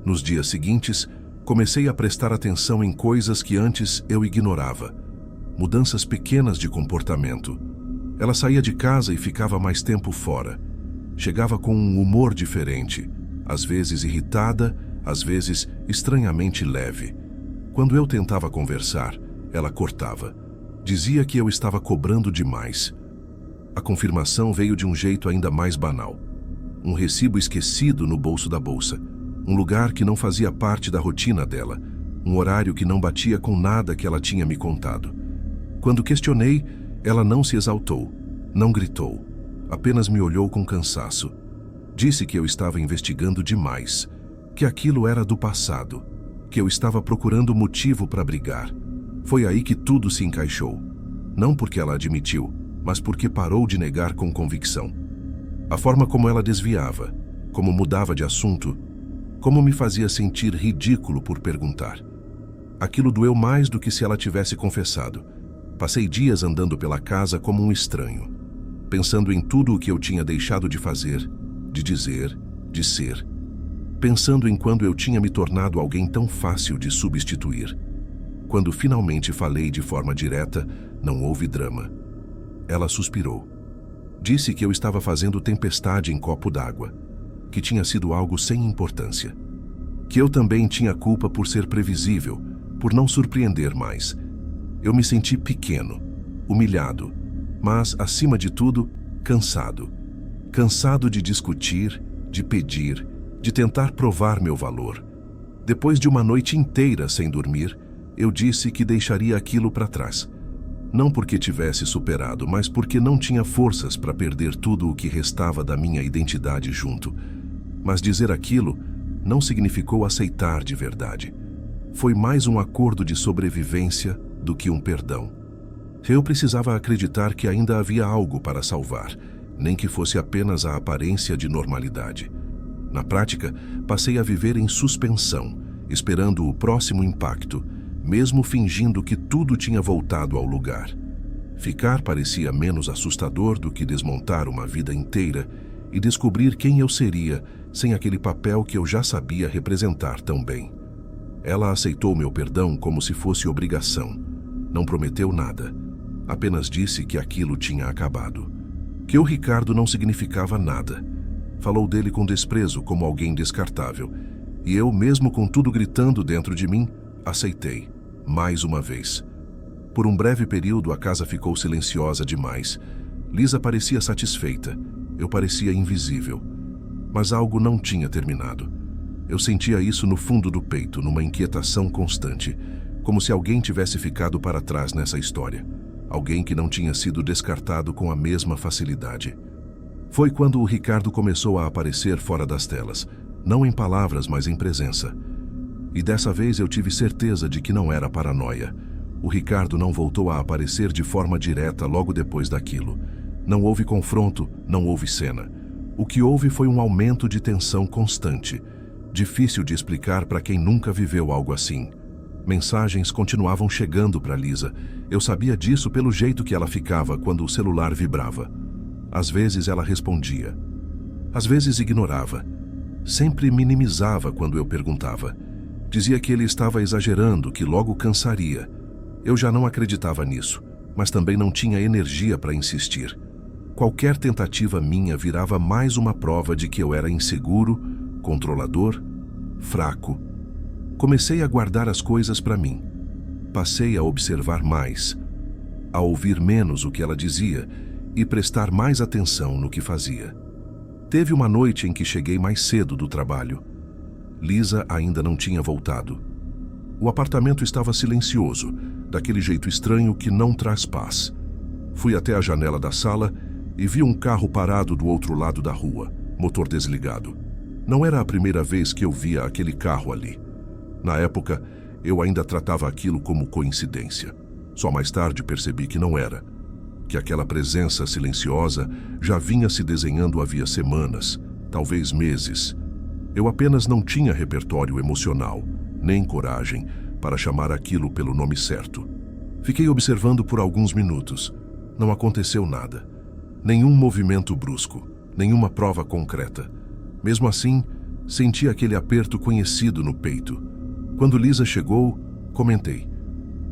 A: Nos dias seguintes, comecei a prestar atenção em coisas que antes eu ignorava. Mudanças pequenas de comportamento. Ela saía de casa e ficava mais tempo fora. Chegava com um humor diferente, às vezes irritada, às vezes estranhamente leve. Quando eu tentava conversar, ela cortava. Dizia que eu estava cobrando demais. A confirmação veio de um jeito ainda mais banal. Um recibo esquecido no bolso da bolsa. Um lugar que não fazia parte da rotina dela. Um horário que não batia com nada que ela tinha me contado. Quando questionei, ela não se exaltou, não gritou. Apenas me olhou com cansaço. Disse que eu estava investigando demais, que aquilo era do passado, que eu estava procurando motivo para brigar. Foi aí que tudo se encaixou. Não porque ela admitiu, mas porque parou de negar com convicção. A forma como ela desviava, como mudava de assunto, como me fazia sentir ridículo por perguntar. Aquilo doeu mais do que se ela tivesse confessado. Passei dias andando pela casa como um estranho, pensando em tudo o que eu tinha deixado de fazer, de dizer, de ser. Pensando em quando eu tinha me tornado alguém tão fácil de substituir. Quando finalmente falei de forma direta, não houve drama. Ela suspirou. Disse que eu estava fazendo tempestade em copo d'água, que tinha sido algo sem importância. Que eu também tinha culpa por ser previsível, por não surpreender mais. Eu me senti pequeno, humilhado, mas, acima de tudo, cansado. Cansado de discutir, de pedir, de tentar provar meu valor. Depois de uma noite inteira sem dormir, eu disse que deixaria aquilo para trás. Não porque tivesse superado, mas porque não tinha forças para perder tudo o que restava da minha identidade junto. Mas dizer aquilo não significou aceitar de verdade. Foi mais um acordo de sobrevivência do que um perdão. Eu precisava acreditar que ainda havia algo para salvar, nem que fosse apenas a aparência de normalidade. Na prática, passei a viver em suspensão, esperando o próximo impacto, mesmo fingindo que tudo tinha voltado ao lugar. Ficar parecia menos assustador do que desmontar uma vida inteira e descobrir quem eu seria sem aquele papel que eu já sabia representar tão bem. Ela aceitou meu perdão como se fosse obrigação. Não prometeu nada. Apenas disse que aquilo tinha acabado. Que o Ricardo não significava nada. Falou dele com desprezo, como alguém descartável. E eu, mesmo com tudo gritando dentro de mim, aceitei, mais uma vez. Por um breve período, a casa ficou silenciosa demais. Lisa parecia satisfeita. Eu parecia invisível. Mas algo não tinha terminado. Eu sentia isso no fundo do peito, numa inquietação constante, como se alguém tivesse ficado para trás nessa história. Alguém que não tinha sido descartado com a mesma facilidade. Foi quando o Ricardo começou a aparecer fora das telas, não em palavras, mas em presença. E dessa vez eu tive certeza de que não era paranoia. O Ricardo não voltou a aparecer de forma direta logo depois daquilo. Não houve confronto, não houve cena. O que houve foi um aumento de tensão constante. Difícil de explicar para quem nunca viveu algo assim. Mensagens continuavam chegando para Lisa. Eu sabia disso pelo jeito que ela ficava quando o celular vibrava. Às vezes ela respondia. Às vezes ignorava. Sempre minimizava quando eu perguntava. Dizia que ele estava exagerando, que logo cansaria. Eu já não acreditava nisso, mas também não tinha energia para insistir. Qualquer tentativa minha virava mais uma prova de que eu era inseguro, controlador, fraco. Comecei a guardar as coisas para mim. Passei a observar mais, a ouvir menos o que ela dizia e prestar mais atenção no que fazia. Teve uma noite em que cheguei mais cedo do trabalho. Lisa ainda não tinha voltado. O apartamento estava silencioso, daquele jeito estranho que não traz paz. Fui até a janela da sala e vi um carro parado do outro lado da rua, motor desligado. Não era a primeira vez que eu via aquele carro ali. Na época, eu ainda tratava aquilo como coincidência. Só mais tarde percebi que não era. Que aquela presença silenciosa já vinha se desenhando havia semanas, talvez meses. Eu apenas não tinha repertório emocional, nem coragem para chamar aquilo pelo nome certo. Fiquei observando por alguns minutos. Não aconteceu nada. Nenhum movimento brusco, nenhuma prova concreta. Mesmo assim, senti aquele aperto conhecido no peito. Quando Lisa chegou, comentei.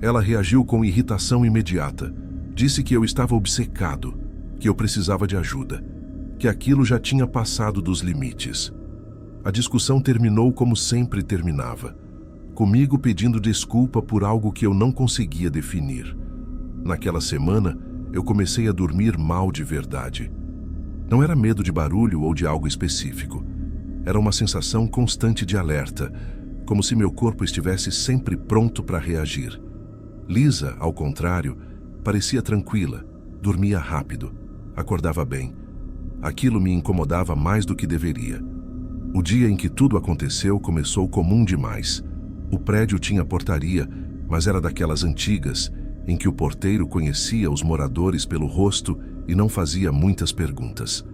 A: Ela reagiu com irritação imediata. Disse que eu estava obcecado, que eu precisava de ajuda, que aquilo já tinha passado dos limites. A discussão terminou como sempre terminava, comigo pedindo desculpa por algo que eu não conseguia definir. Naquela semana, eu comecei a dormir mal de verdade. Não era medo de barulho ou de algo específico. Era uma sensação constante de alerta, como se meu corpo estivesse sempre pronto para reagir. Lisa, ao contrário, parecia tranquila, dormia rápido, acordava bem. Aquilo me incomodava mais do que deveria. O dia em que tudo aconteceu começou comum demais. O prédio tinha portaria, mas era daquelas antigas, em que o porteiro conhecia os moradores pelo rosto e não fazia muitas perguntas.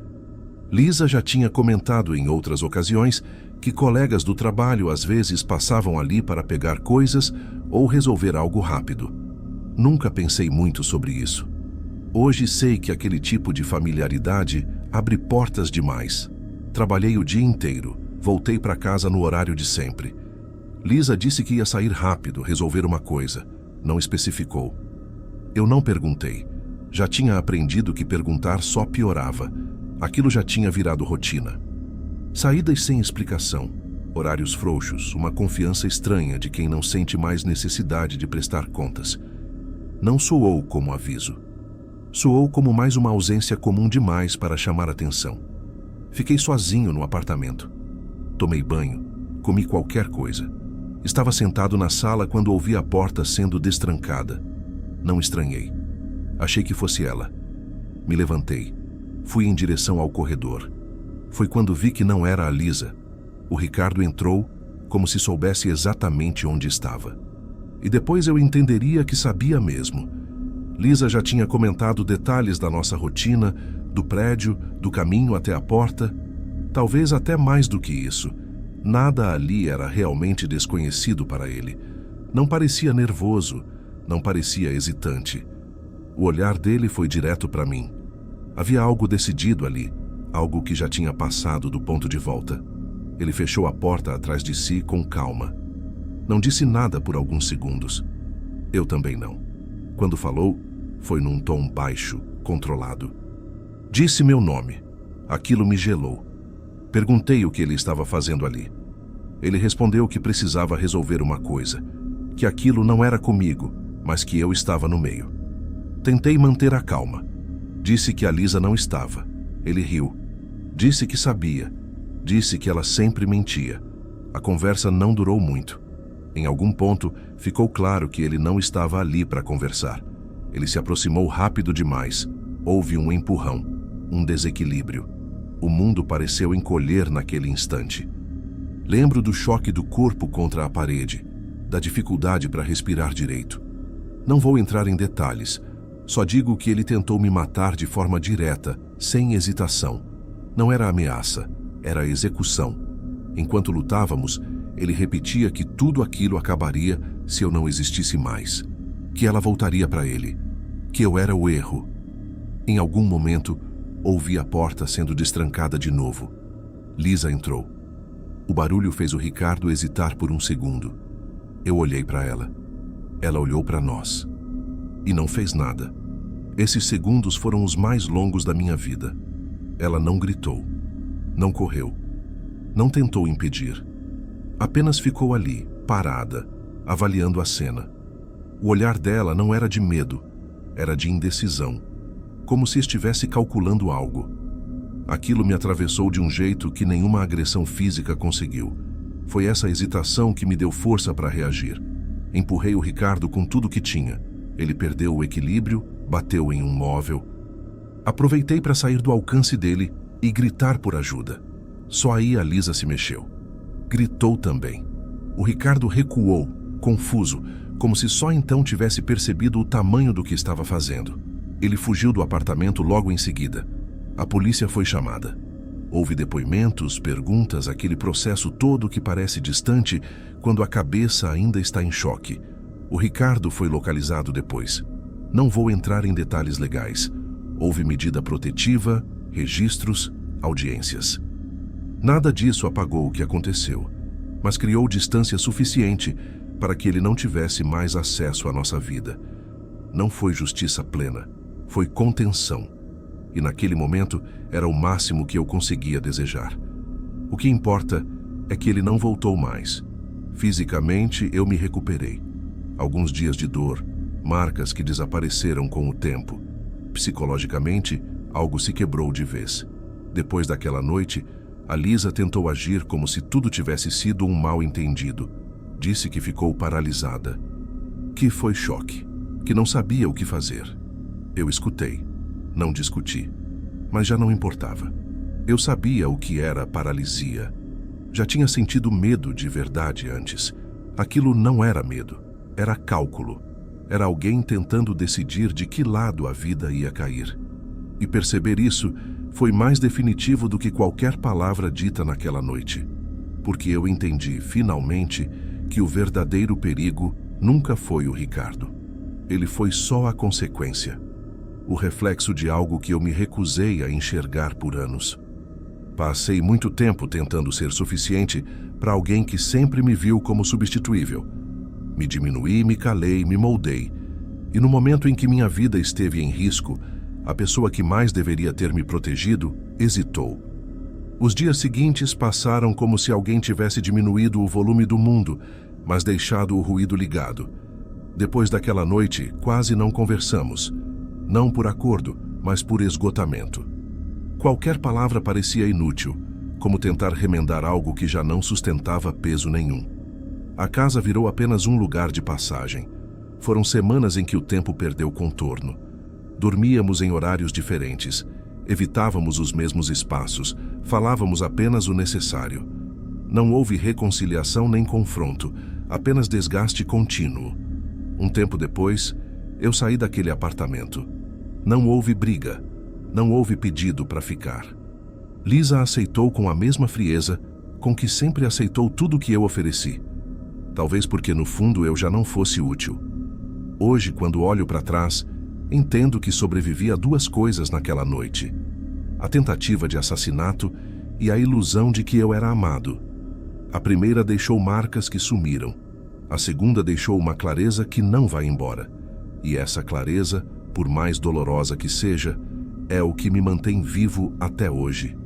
A: Lisa já tinha comentado em outras ocasiões que colegas do trabalho às vezes passavam ali para pegar coisas ou resolver algo rápido. Nunca pensei muito sobre isso. Hoje sei que aquele tipo de familiaridade abre portas demais. Trabalhei o dia inteiro, voltei para casa no horário de sempre. Lisa disse que ia sair rápido, resolver uma coisa. Não especificou. Eu não perguntei. Já tinha aprendido que perguntar só piorava. Aquilo já tinha virado rotina. Saídas sem explicação, horários frouxos, uma confiança estranha de quem não sente mais necessidade de prestar contas. Não soou como aviso. Soou como mais uma ausência comum demais para chamar atenção. Fiquei sozinho no apartamento. Tomei banho, comi qualquer coisa. Estava sentado na sala quando ouvi a porta sendo destrancada. Não estranhei. Achei que fosse ela. Me levantei. Fui em direção ao corredor. Foi quando vi que não era a Lisa. O Ricardo entrou, como se soubesse exatamente onde estava. E depois eu entenderia que sabia mesmo. Lisa já tinha comentado detalhes da nossa rotina, do prédio, do caminho até a porta. Talvez até mais do que isso. Nada ali era realmente desconhecido para ele. Não parecia nervoso, não parecia hesitante. O olhar dele foi direto para mim. Havia algo decidido ali, algo que já tinha passado do ponto de volta. Ele fechou a porta atrás de si com calma. Não disse nada por alguns segundos. Eu também não. Quando falou, foi num tom baixo, controlado. Disse meu nome. Aquilo me gelou. Perguntei o que ele estava fazendo ali. Ele respondeu que precisava resolver uma coisa, que aquilo não era comigo, mas que eu estava no meio. Tentei manter a calma. Disse que a Lisa não estava. Ele riu. Disse que sabia. Disse que ela sempre mentia. A conversa não durou muito. Em algum ponto, ficou claro que ele não estava ali para conversar. Ele se aproximou rápido demais. Houve um empurrão, um desequilíbrio. O mundo pareceu encolher naquele instante. Lembro do choque do corpo contra a parede, da dificuldade para respirar direito. Não vou entrar em detalhes, só digo que ele tentou me matar de forma direta, sem hesitação. Não era ameaça, era execução. Enquanto lutávamos, ele repetia que tudo aquilo acabaria se eu não existisse mais, que ela voltaria para ele, que eu era o erro. Em algum momento, ouvi a porta sendo destrancada de novo. Lisa entrou. O barulho fez o Ricardo hesitar por um segundo. Eu olhei para ela. Ela olhou para nós. E não fez nada. Esses segundos foram os mais longos da minha vida. Ela não gritou. Não correu. Não tentou impedir. Apenas ficou ali, parada, avaliando a cena. O olhar dela não era de medo, era de indecisão, como se estivesse calculando algo. Aquilo me atravessou de um jeito que nenhuma agressão física conseguiu. Foi essa hesitação que me deu força para reagir. Empurrei o Ricardo com tudo que tinha. Ele perdeu o equilíbrio, bateu em um móvel. Aproveitei para sair do alcance dele e gritar por ajuda. Só aí a Lisa se mexeu. Gritou também. O Ricardo recuou, confuso, como se só então tivesse percebido o tamanho do que estava fazendo. Ele fugiu do apartamento logo em seguida. A polícia foi chamada. Houve depoimentos, perguntas, aquele processo todo que parece distante quando a cabeça ainda está em choque. O Ricardo foi localizado depois. Não vou entrar em detalhes legais. Houve medida protetiva, registros, audiências. Nada disso apagou o que aconteceu, mas criou distância suficiente para que ele não tivesse mais acesso à nossa vida. Não foi justiça plena, foi contenção. E naquele momento era o máximo que eu conseguia desejar. O que importa é que ele não voltou mais. Fisicamente, eu me recuperei. Alguns dias de dor, marcas que desapareceram com o tempo. Psicologicamente, algo se quebrou de vez. Depois daquela noite, a Lisa tentou agir como se tudo tivesse sido um mal-entendido. Disse que ficou paralisada, que foi choque, que não sabia o que fazer. Eu escutei, não discuti, mas já não importava. Eu sabia o que era paralisia. Já tinha sentido medo de verdade antes. Aquilo não era medo, era cálculo. Era alguém tentando decidir de que lado a vida ia cair. e perceber isso foi mais definitivo do que qualquer palavra dita naquela noite, porque eu entendi, finalmente, que o verdadeiro perigo nunca foi o Ricardo. Ele foi só a consequência, o reflexo de algo que eu me recusei a enxergar por anos. Passei muito tempo tentando ser suficiente para alguém que sempre me viu como substituível. Me diminuí, me calei, me moldei. E no momento em que minha vida esteve em risco, a pessoa que mais deveria ter me protegido hesitou. Os dias seguintes passaram como se alguém tivesse diminuído o volume do mundo, mas deixado o ruído ligado. Depois daquela noite, quase não conversamos. Não por acordo, mas por esgotamento. Qualquer palavra parecia inútil, como tentar remendar algo que já não sustentava peso nenhum. A casa virou apenas um lugar de passagem. Foram semanas em que o tempo perdeu contorno. Dormíamos em horários diferentes, evitávamos os mesmos espaços, falávamos apenas o necessário. Não houve reconciliação nem confronto, apenas desgaste contínuo. Um tempo depois, eu saí daquele apartamento. Não houve briga, não houve pedido para ficar. Lisa aceitou com a mesma frieza com que sempre aceitou tudo que eu ofereci. Talvez porque no fundo eu já não fosse útil. Hoje, quando olho para trás, entendo que sobrevivi a duas coisas naquela noite: a tentativa de assassinato e a ilusão de que eu era amado. A primeira deixou marcas que sumiram. A segunda deixou uma clareza que não vai embora. E essa clareza, por mais dolorosa que seja, é o que me mantém vivo até hoje.